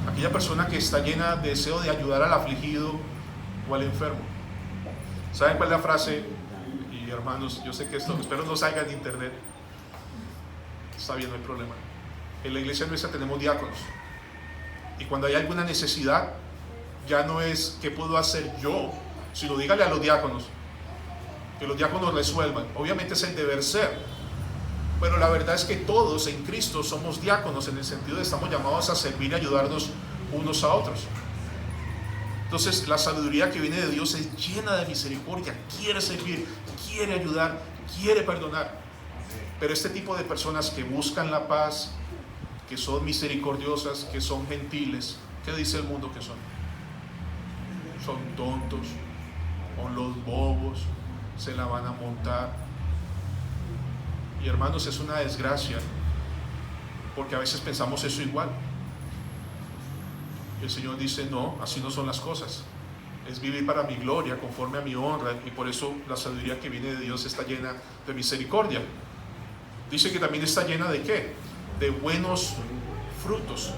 Aquella persona que está llena de deseo de ayudar al afligido o al enfermo. ¿Saben cuál es la frase? Y hermanos, yo sé que esto, espero no salga en internet. Está bien, no hay problema. En la iglesia nuestra tenemos diáconos. Y cuando hay alguna necesidad, ya no es qué puedo hacer yo, sino dígale a los diáconos, que los diáconos resuelvan. Obviamente es el deber ser, pero la verdad es que todos en Cristo somos diáconos, en el sentido de estamos llamados a servir y ayudarnos unos a otros. Entonces la sabiduría que viene de Dios es llena de misericordia, quiere servir, quiere ayudar, quiere perdonar. Pero este tipo de personas que buscan la paz, que son misericordiosas, que son gentiles, ¿qué dice el mundo que son? Son tontos, o los bobos, se la van a montar. Y hermanos, es una desgracia, porque a veces pensamos eso igual. Y el Señor dice, no, así no son las cosas. Es vivir para mi gloria, conforme a mi honra, y por eso la sabiduría que viene de Dios está llena de misericordia. Dice que también está llena de ¿qué? De buenos frutos.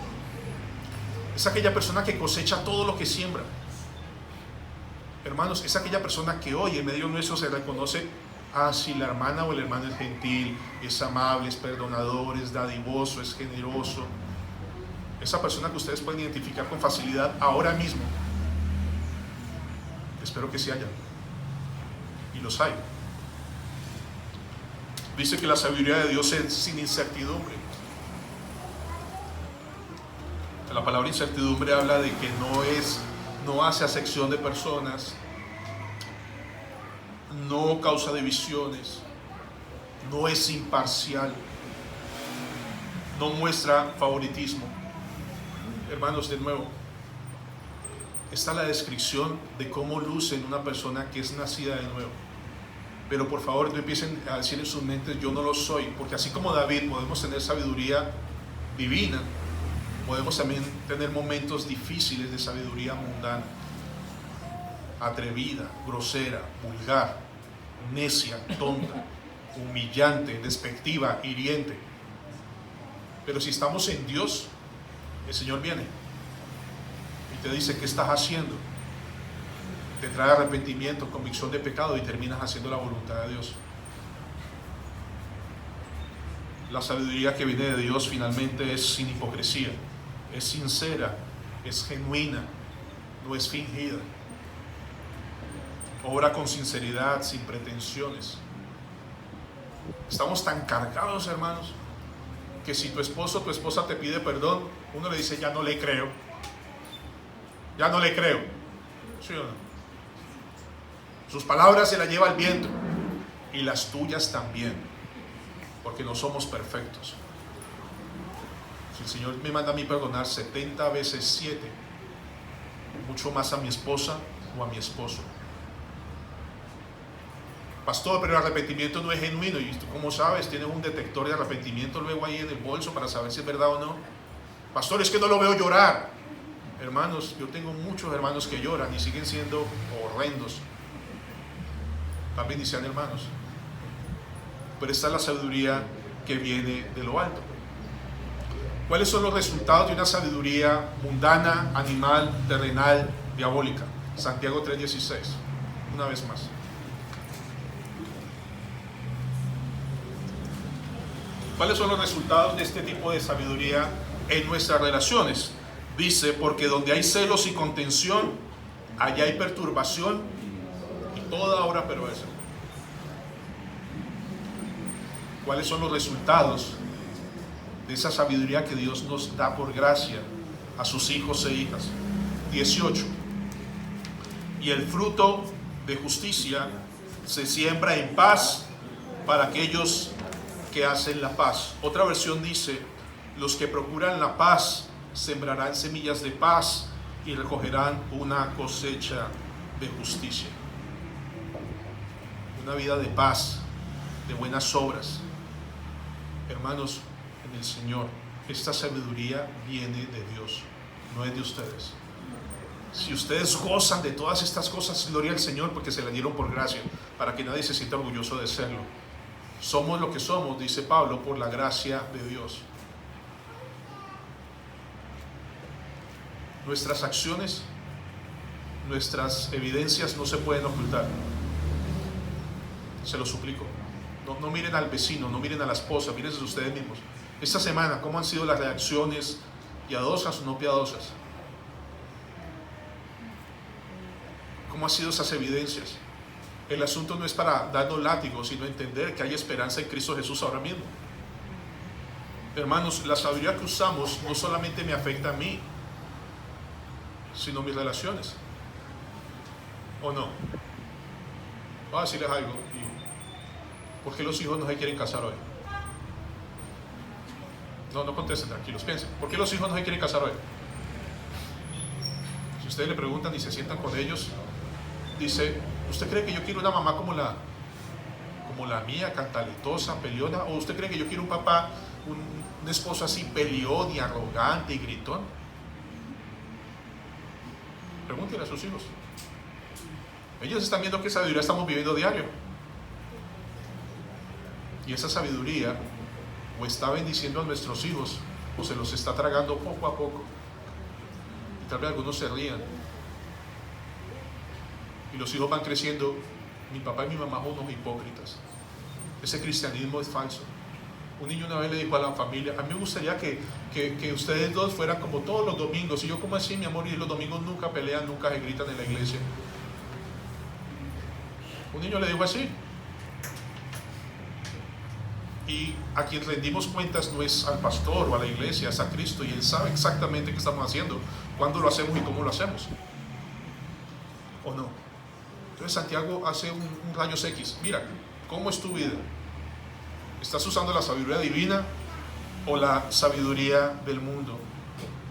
Es aquella persona que cosecha todo lo que siembra. Hermanos, es aquella persona que hoy en medio nuestro se reconoce, si la hermana o el hermano es gentil, es amable, es perdonador, es dadivoso, es generoso. Esa persona que ustedes pueden identificar con facilidad ahora mismo. Espero que sí haya. Y los hay. Dice que la sabiduría de Dios es sin incertidumbre. La palabra incertidumbre habla de que no hace acepción de personas, no causa divisiones, no es imparcial, no muestra favoritismo. Hermanos, de nuevo, está la descripción de cómo luce en una persona que es nacida de nuevo. Pero por favor no empiecen a decir en sus mentes, yo no lo soy, porque así como David podemos tener sabiduría divina, podemos también tener momentos difíciles de sabiduría mundana, atrevida, grosera, vulgar, necia, tonta, humillante, despectiva, hiriente. Pero si estamos en Dios, el Señor viene y te dice, ¿qué estás haciendo? Te trae arrepentimiento, convicción de pecado y terminas haciendo la voluntad de Dios. La sabiduría que viene de Dios finalmente es sin hipocresía, es sincera, es genuina, no es fingida. Obra con sinceridad, sin pretensiones. Estamos tan cargados, hermanos, que si tu esposo o tu esposa te pide perdón, uno le dice, ya no le creo. Ya no le creo. ¿Sí o no? Sus palabras se las lleva el viento y las tuyas también, porque no somos perfectos. Si el Señor me manda a mí perdonar 70 veces 7, mucho más a mi esposa o a mi esposo. Pastor, pero el arrepentimiento no es genuino. ¿Y tú cómo sabes? ¿Tienes un detector de arrepentimiento luego ahí en el bolso para saber si es verdad o no? Pastor, es que no lo veo llorar. Hermanos, yo tengo muchos hermanos que lloran y siguen siendo horrendos. También dicen hermanos. Pero esta es la sabiduría que viene de lo alto. ¿Cuáles son los resultados de una sabiduría mundana, animal, terrenal, diabólica? Santiago 3:16. Una vez más. ¿Cuáles son los resultados de este tipo de sabiduría en nuestras relaciones? Dice, porque donde hay celos y contención, allá hay perturbación y toda obra perversa. ¿Cuáles son los resultados de esa sabiduría que Dios nos da por gracia a sus hijos e hijas? 18. Y el fruto de justicia se siembra en paz para aquellos que hacen la paz. Otra versión dice: los que procuran la paz sembrarán semillas de paz y recogerán una cosecha de justicia. Una vida de paz, de buenas obras. Hermanos, en el Señor, esta sabiduría viene de Dios, no es de ustedes. Si ustedes gozan de todas estas cosas, gloria al Señor, porque se le dieron por gracia, para que nadie se sienta orgulloso de serlo. Somos lo que somos, dice Pablo, por la gracia de Dios. Nuestras acciones, nuestras evidencias no se pueden ocultar. Se lo suplico. No miren al vecino, no miren a la esposa, mírense ustedes mismos. Esta semana, ¿cómo han sido las reacciones piadosas o no piadosas? ¿Cómo han sido esas evidencias? El asunto no es para darnos látigos, sino entender que hay esperanza en Cristo Jesús ahora mismo. Hermanos, la sabiduría que usamos no solamente me afecta a mí, sino mis relaciones. ¿O no? Voy a decirles algo. ¿Por qué los hijos no se quieren casar hoy? No contesten, tranquilos, piensen. ¿Por qué los hijos no se quieren casar hoy? Si ustedes le preguntan y se sientan con ellos, dice: ¿usted cree que yo quiero una mamá como la mía, cantaletosa, peleona? ¿O usted cree que yo quiero un papá, un esposo así peleón y arrogante y gritón? Pregúntenle a sus hijos. Ellos están viendo qué sabiduría estamos viviendo diario. Y esa sabiduría o está bendiciendo a nuestros hijos o se los está tragando poco a poco. Y tal vez algunos se rían. Y los hijos van creciendo. Mi papá y mi mamá son unos hipócritas. Ese cristianismo es falso. Un niño una vez le dijo a la familia: a mí me gustaría que ustedes dos fueran como todos los domingos. Y yo: ¿cómo así, mi amor? Y los domingos nunca pelean, nunca se gritan en la iglesia. Un niño le dijo así. Y a quien rendimos cuentas no es al pastor o a la iglesia, es a Cristo, y Él sabe exactamente qué estamos haciendo, cuándo lo hacemos y cómo lo hacemos. ¿O no? Entonces Santiago hace un rayos X. Mira, ¿cómo es tu vida? ¿Estás usando la sabiduría divina o la sabiduría del mundo?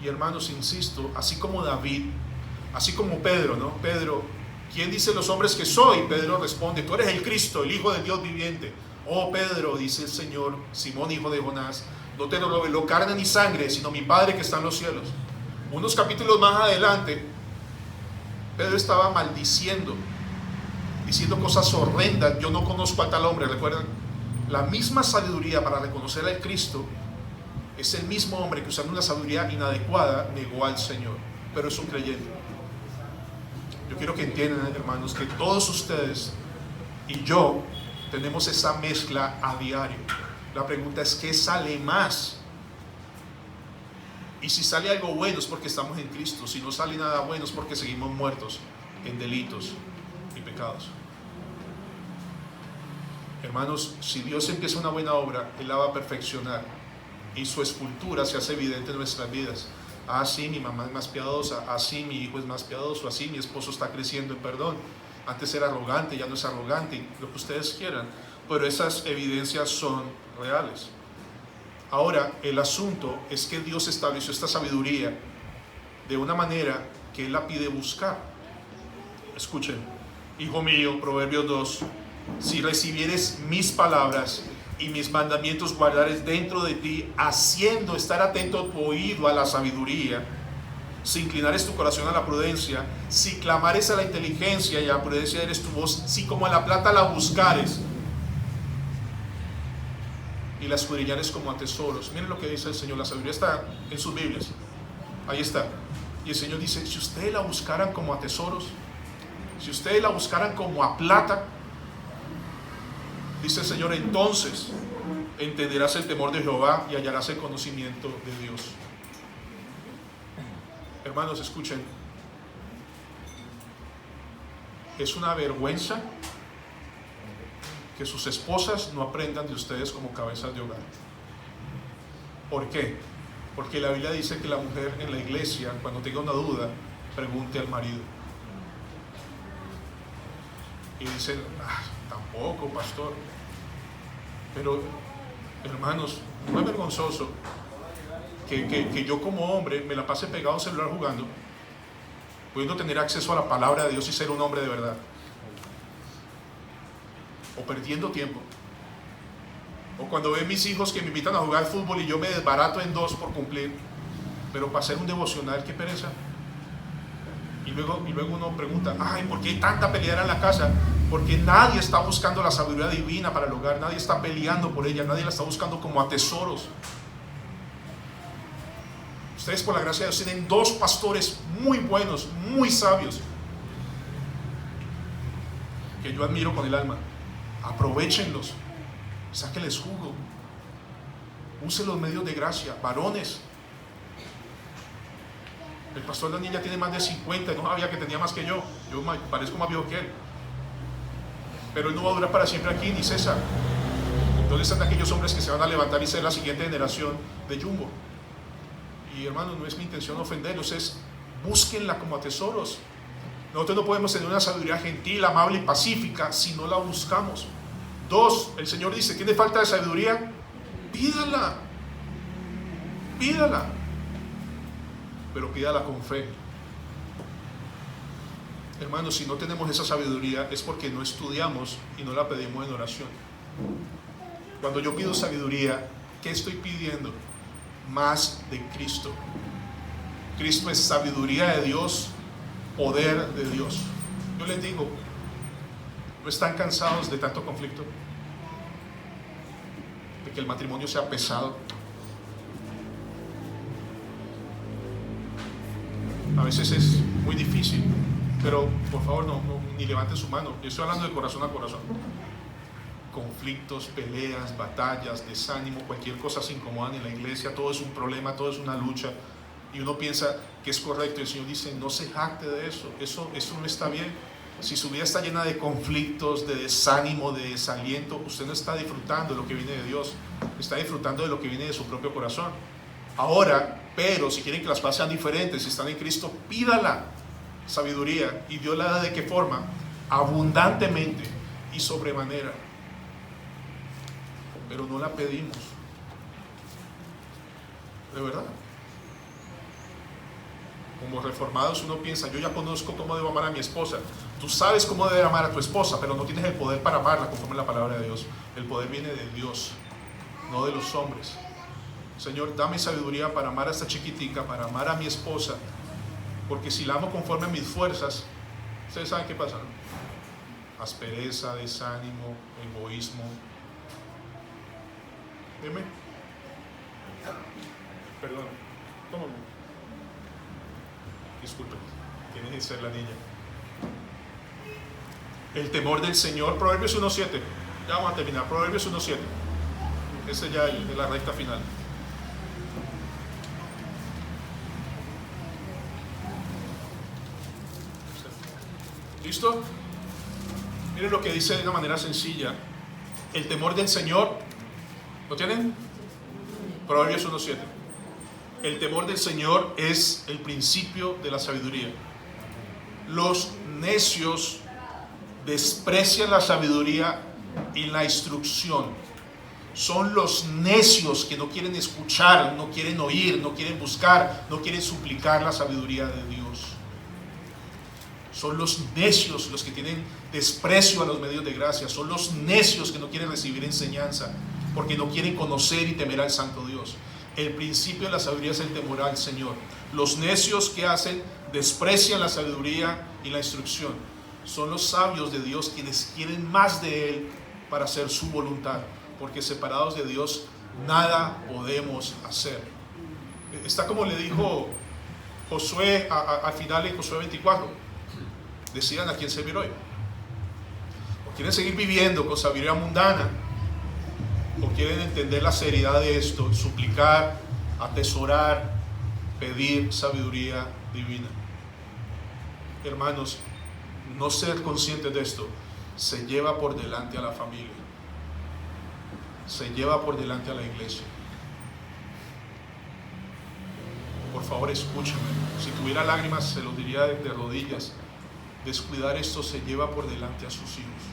Y hermanos, insisto, así como David, así como Pedro, ¿no? Pedro: ¿quién dice los hombres que soy? Pedro responde: tú eres el Cristo, el Hijo de Dios viviente. Oh Pedro, dice el Señor: Simón, hijo de Jonás, no te lo reveló carne ni sangre, sino mi Padre que está en los cielos. Unos capítulos más adelante, Pedro estaba maldiciendo, diciendo cosas horrendas. Yo no conozco a tal hombre. ¿Recuerdan? La misma sabiduría para reconocer al Cristo es el mismo hombre que, usando una sabiduría inadecuada, negó al Señor, pero es un creyente. Yo quiero que entiendan, hermanos, que todos ustedes y yo tenemos esa mezcla a diario. La pregunta es: ¿qué sale más? Y si sale algo bueno es porque estamos en Cristo. Si no sale nada bueno es porque seguimos muertos en delitos y pecados. Hermanos, si Dios empieza una buena obra, Él la va a perfeccionar y su escultura se hace evidente en nuestras vidas. Así mi mamá es más piadosa, así mi hijo es más piadoso, así mi esposo está creciendo en perdón. Antes era arrogante, ya no es arrogante, lo que ustedes quieran, pero esas evidencias son reales. Ahora, el asunto es que Dios estableció esta sabiduría de una manera que Él la pide buscar. Escuchen: hijo mío, Proverbios 2, si recibieres mis palabras y mis mandamientos guardares dentro de ti, haciendo estar atento tu oído a la sabiduría, si inclinares tu corazón a la prudencia, si clamares a la inteligencia y a la prudencia eres tu voz, si como a la plata la buscares y la escudriñares como a tesoros. Miren lo que dice el Señor. La sabiduría está en sus Biblias. Ahí está. Y el Señor dice: si ustedes la buscaran como a tesoros, si ustedes la buscaran como a plata, dice el Señor, entonces entenderás el temor de Jehová y hallarás el conocimiento de Dios. Hermanos, escuchen. Es una vergüenza que sus esposas no aprendan de ustedes como cabezas de hogar. ¿Por qué? Porque la Biblia dice que la mujer en la iglesia, cuando tenga una duda, pregunte al marido. Y dicen, tampoco, pastor. Pero, hermanos, no es vergonzoso que yo como hombre me la pase pegado al celular jugando, pudiendo tener acceso a la palabra de Dios y ser un hombre de verdad, o perdiendo tiempo, o cuando ven mis hijos que me invitan a jugar fútbol y yo me desbarato en 2 por cumplir, pero para hacer un devocional, qué pereza. Y luego uno pregunta, ¿por qué hay tanta peleadera en la casa? Porque nadie está buscando la sabiduría divina para el hogar, nadie está peleando por ella, nadie la está buscando como a tesoros. Ustedes, por la gracia de Dios, tienen 2 pastores muy buenos, muy sabios, que yo admiro con el alma. Aprovéchenlos, sáquenles jugo, usen los medios de gracia. Varones, el pastor Daniel ya tiene más de 50, no sabía que tenía más que yo parezco más viejo que él, pero él no va a durar para siempre aquí, ni César. ¿Dónde están aquellos hombres que se van a levantar y ser la siguiente generación de Jumbo? Y hermanos, no es mi intención ofenderlos, es búsquenla como a tesoros. Nosotros no podemos tener una sabiduría gentil, amable y pacífica si no la buscamos. 2, el Señor dice, ¿tiene falta de sabiduría? Pídala, pero pídala con fe. Hermanos, si no tenemos esa sabiduría es porque no estudiamos y no la pedimos en oración. Cuando yo pido sabiduría, ¿qué estoy pidiendo? Más de Cristo. Cristo es sabiduría de Dios, poder de Dios. Yo les digo, ¿no están cansados de tanto conflicto? De que el matrimonio sea pesado. A veces es muy difícil, pero por favor ni levanten su mano. Yo estoy hablando de corazón a corazón. Conflictos, peleas, batallas, desánimo, cualquier cosa se incomodan en la iglesia, todo es un problema, todo es una lucha, y uno piensa que es correcto, y el Señor dice, no se jacte de eso no está bien. Si su vida está llena de conflictos, de desánimo, de desaliento, usted no está disfrutando de lo que viene de Dios, está disfrutando de lo que viene de su propio corazón. Ahora, pero si quieren que las cosas sean diferentes, si están en Cristo, pídala sabiduría, y Dios la da. ¿De qué forma? Abundantemente y sobremanera. Pero no la pedimos, de verdad. Como reformados uno piensa, yo ya conozco cómo debo amar a mi esposa. Tú sabes cómo debes amar a tu esposa, pero no tienes el poder para amarla conforme la palabra de Dios. El poder viene de Dios, no de los hombres. Señor, dame sabiduría para amar a esta chiquitica, para amar a mi esposa, porque si la amo conforme a mis fuerzas, ustedes saben qué pasa, ¿no? Aspereza, desánimo, egoísmo. Dime. Perdón. ¿Cómo? Disculpen, tiene que ser la niña. El temor del Señor, Proverbios 1.7. Ya vamos a terminar, Proverbios 1.7. Ese ya es la recta final. ¿Listo? Miren lo que dice de una manera sencilla. El temor del Señor, ¿lo tienen? Proverbios 1.7. El temor del Señor es el principio de la sabiduría. Los necios desprecian la sabiduría y la instrucción. Son los necios que no quieren escuchar, no quieren oír, no quieren buscar, no quieren suplicar la sabiduría de Dios. Son los necios los que tienen desprecio a los medios de gracia. Son los necios que no quieren recibir enseñanza porque no quieren conocer y temer al Santo Dios. El principio de la sabiduría es el temor al Señor. Los necios que hacen desprecian la sabiduría y la instrucción. Son los sabios de Dios quienes quieren más de Él para hacer su voluntad, porque separados de Dios nada podemos hacer. Está como le dijo Josué al final en Josué 24. Decidan a quién servir hoy. O quieren seguir viviendo con sabiduría mundana, o quieren entender la seriedad de esto, suplicar, atesorar, pedir sabiduría divina. Hermanos, no ser conscientes de esto se lleva por delante a la familia, se lleva por delante a la iglesia. Por favor escúcheme. Si tuviera lágrimas se los diría de rodillas. Descuidar esto se lleva por delante a sus hijos.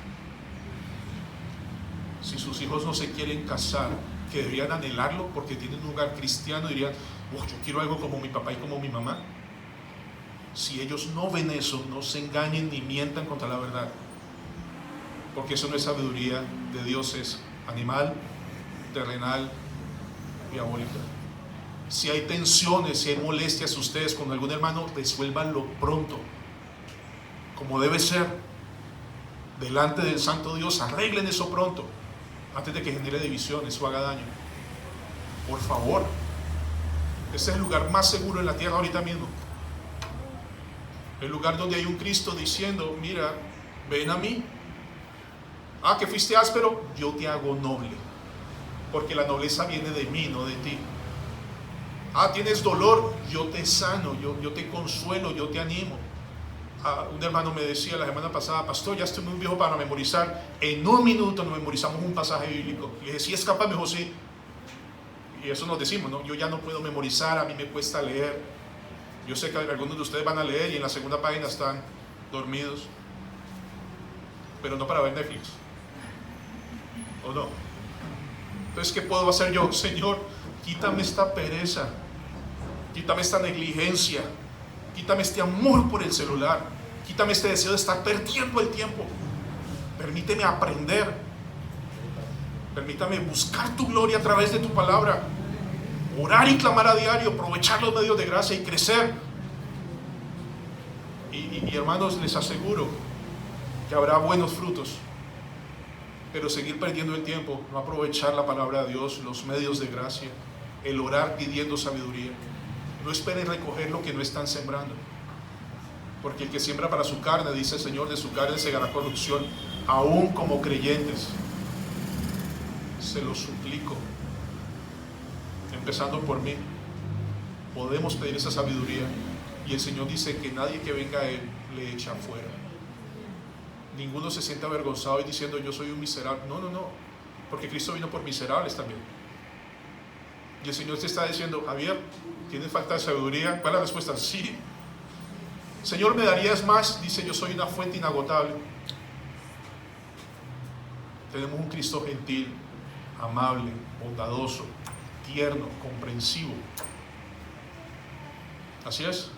Si sus hijos no se quieren casar, que deberían anhelarlo porque tienen un hogar cristiano, dirían, yo quiero algo como mi papá y como mi mamá. Si ellos no ven eso, no se engañen ni mientan contra la verdad, porque eso no es sabiduría de Dios, es animal, terrenal, diabólica. Si hay tensiones, si hay molestias ustedes con algún hermano, resuélvanlo pronto, como debe ser, delante del santo Dios. Arreglen eso pronto, antes de que genere divisiones o haga daño. Por favor, este es el lugar más seguro en la tierra ahorita mismo. El lugar donde hay un Cristo diciendo, mira, ven a mí. Que fuiste áspero, yo te hago noble, porque la nobleza viene de mí, no de ti. Tienes dolor, yo te sano, yo te consuelo, yo te animo. Un hermano me decía la semana pasada, pastor, ya estoy muy viejo para memorizar. En un minuto nos memorizamos un pasaje bíblico. Y le dije, ¿sí es capaz? Me dijo, sí. Y eso nos decimos, ¿no? Yo ya no puedo memorizar, a mí me cuesta leer. Yo sé que algunos de ustedes van a leer y en la segunda página están dormidos, pero no para ver Netflix, ¿o no? Entonces, ¿qué puedo hacer yo? Señor, quítame esta pereza, quítame esta negligencia, quítame este amor por el celular, quítame este deseo de estar perdiendo el tiempo. Permíteme aprender, permítame buscar tu gloria a través de tu palabra, orar y clamar a diario, aprovechar los medios de gracia y crecer. Y hermanos, les aseguro que habrá buenos frutos, pero seguir perdiendo el tiempo, no aprovechar la palabra de Dios, los medios de gracia, el orar pidiendo sabiduría. No esperen recoger lo que no están sembrando, porque el que siembra para su carne, dice el Señor, de su carne segará corrupción. Aún como creyentes, se lo suplico, empezando por mí, podemos pedir esa sabiduría, y el Señor dice que nadie que venga a Él le echa afuera. Ninguno se sienta avergonzado y diciendo yo soy un miserable. No, porque Cristo vino por miserables también. Y el Señor te está diciendo, Javier, ¿tienes falta de sabiduría? ¿Cuál es la respuesta? Sí. Señor, ¿me darías más? Dice, yo soy una fuente inagotable. Tenemos un Cristo gentil, amable, bondadoso, tierno, comprensivo. Así es.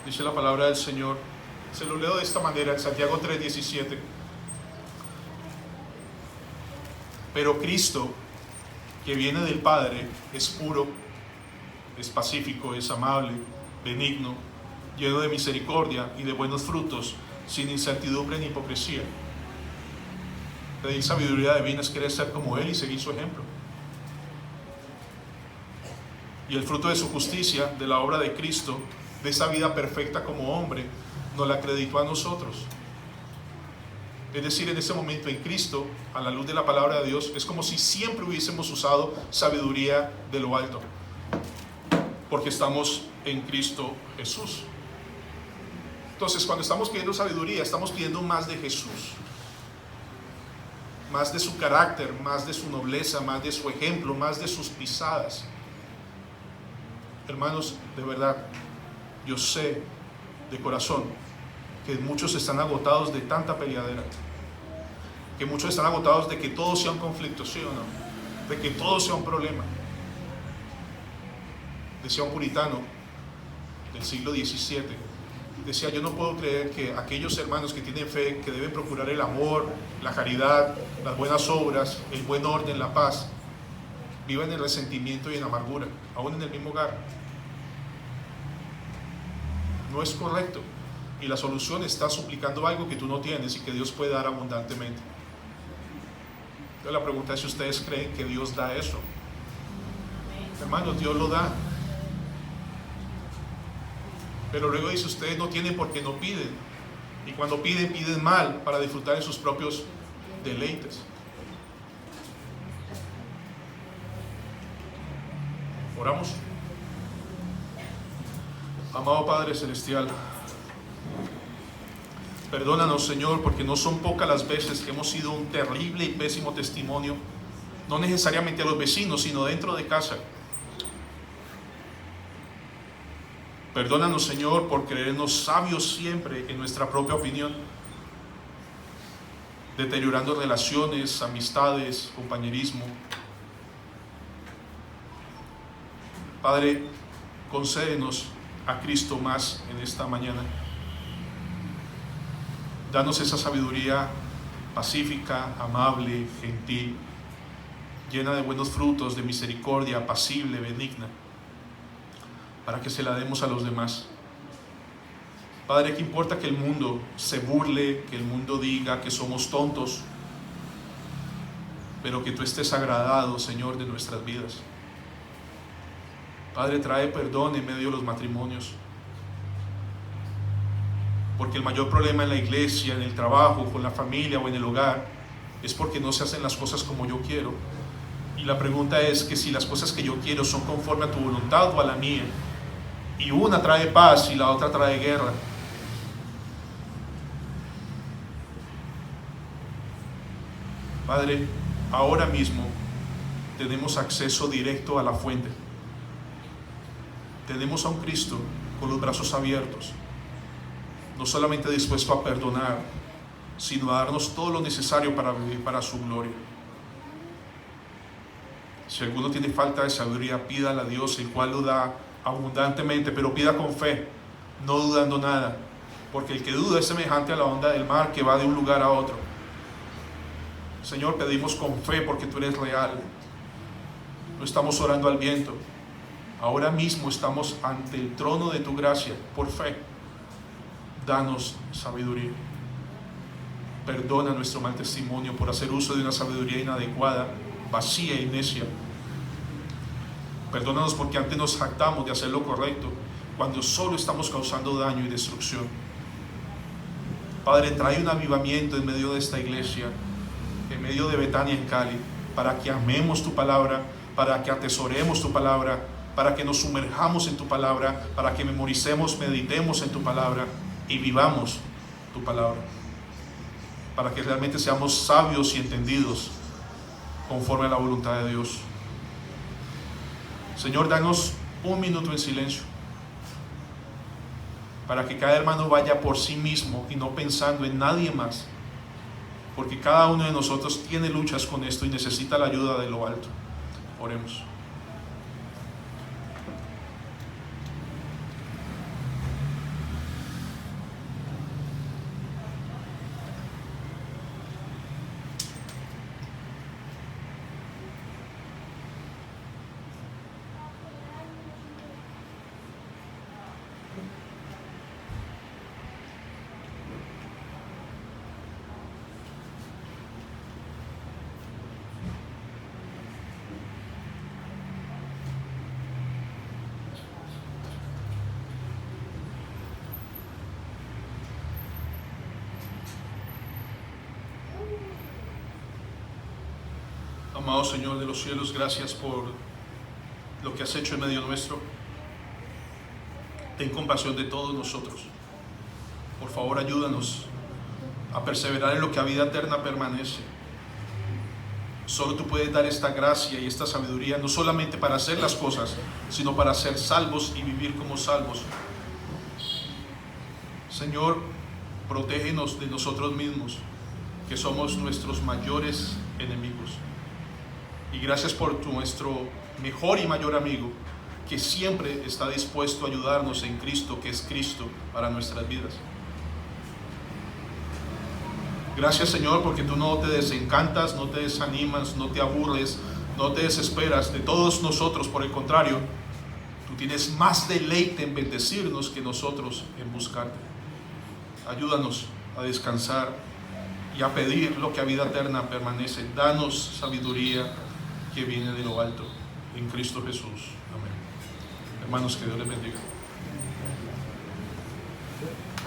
Dice la palabra del Señor, se lo leo de esta manera, en Santiago 3:17. Pero Cristo, que viene del Padre, es puro, es pacífico, es amable, benigno, lleno de misericordia y de buenos frutos, sin incertidumbre ni hipocresía. Pedir sabiduría divina es querer ser como Él y seguir su ejemplo. Y el fruto de su justicia, de la obra de Cristo, de esa vida perfecta como hombre, nos la acreditó a nosotros. Es decir, en ese momento en Cristo, a la luz de la palabra de Dios, es como si siempre hubiésemos usado sabiduría de lo alto, porque estamos en Cristo Jesús. Entonces, cuando estamos pidiendo sabiduría, estamos pidiendo más de Jesús, más de su carácter, más de su nobleza, más de su ejemplo, más de sus pisadas. Hermanos, de verdad, yo sé de corazón que muchos están agotados de tanta peleadera, que muchos están agotados de que todo sea un conflicto, ¿sí o no? De que todo sea un problema. Decía un puritano del siglo XVII, decía, yo no puedo creer que aquellos hermanos que tienen fe, que deben procurar el amor, la caridad, las buenas obras, el buen orden, la paz, vivan en el resentimiento y en la amargura, aún en el mismo hogar. No es correcto, y la solución está suplicando algo que tú no tienes y que Dios puede dar abundantemente. Entonces la pregunta es si ustedes creen que Dios da eso. Hermanos, Dios lo da, pero luego dice, ustedes no tienen porque no piden, y cuando piden, piden mal para disfrutar de sus propios deleites. Oramos. Amado Padre Celestial, perdónanos, Señor, porque no son pocas las veces que hemos sido un terrible y pésimo testimonio no necesariamente a los vecinos, sino dentro de casa. Perdónanos, Señor, por creernos sabios siempre en nuestra propia opinión, deteriorando relaciones, amistades, compañerismo. Padre, concédenos a Cristo más en esta mañana. Danos esa sabiduría pacífica, amable, gentil, llena de buenos frutos, de misericordia, apacible, benigna, para que se la demos a los demás. Padre, ¿qué importa que el mundo se burle, que el mundo diga que somos tontos, pero que tú estés agradado, Señor, de nuestras vidas? Padre, trae perdón en medio de los matrimonios, porque el mayor problema en la iglesia, en el trabajo, con la familia o en el hogar es porque no se hacen las cosas como yo quiero. Y la pregunta es que si las cosas que yo quiero son conforme a tu voluntad o a la mía, y una trae paz y la otra trae guerra. Padre, ahora mismo tenemos acceso directo a la fuente. Tenemos a un Cristo con los brazos abiertos, no solamente dispuesto a perdonar, sino a darnos todo lo necesario para vivir para su gloria. Si alguno tiene falta de sabiduría, pídala a Dios, el cual lo da abundantemente, pero pida con fe, no dudando nada, porque el que duda es semejante a la onda del mar que va de un lugar a otro. Señor, pedimos con fe porque tú eres real. No estamos orando al viento. Ahora mismo estamos ante el trono de tu gracia por fe. Danos sabiduría. Perdona nuestro mal testimonio por hacer uso de una sabiduría inadecuada, vacía y necia. Perdónanos porque antes nos jactamos de hacer lo correcto cuando solo estamos causando daño y destrucción. Padre, trae un avivamiento en medio de esta iglesia, en medio de Betania en Cali, para que amemos tu palabra, para que atesoremos tu palabra, para que nos sumerjamos en tu palabra, para que memoricemos, meditemos en tu palabra y vivamos tu palabra, para que realmente seamos sabios y entendidos conforme a la voluntad de Dios. Señor, danos un minuto en silencio para que cada hermano vaya por sí mismo y no pensando en nadie más, porque cada uno de nosotros tiene luchas con esto y necesita la ayuda de lo alto. Oremos. Amado Señor de los cielos, gracias por lo que has hecho en medio nuestro. Ten compasión de todos nosotros. Por favor, ayúdanos a perseverar en lo que a vida eterna permanece. Solo tú puedes dar esta gracia y esta sabiduría, no solamente para hacer las cosas, sino para ser salvos y vivir como salvos. Señor, protégenos de nosotros mismos, que somos nuestros mayores enemigos. Y gracias por nuestro mejor y mayor amigo, que siempre está dispuesto a ayudarnos en Cristo, que es Cristo para nuestras vidas. Gracias, Señor, porque tú no te desencantas, no te desanimas, no te aburres, no te desesperas de todos nosotros. Por el contrario, tú tienes más deleite en bendecirnos que nosotros en buscarte. Ayúdanos a descansar y a pedir lo que a vida eterna permanece. Danos sabiduría que viene de lo alto, en Cristo Jesús. Amén. Hermanos, que Dios les bendiga.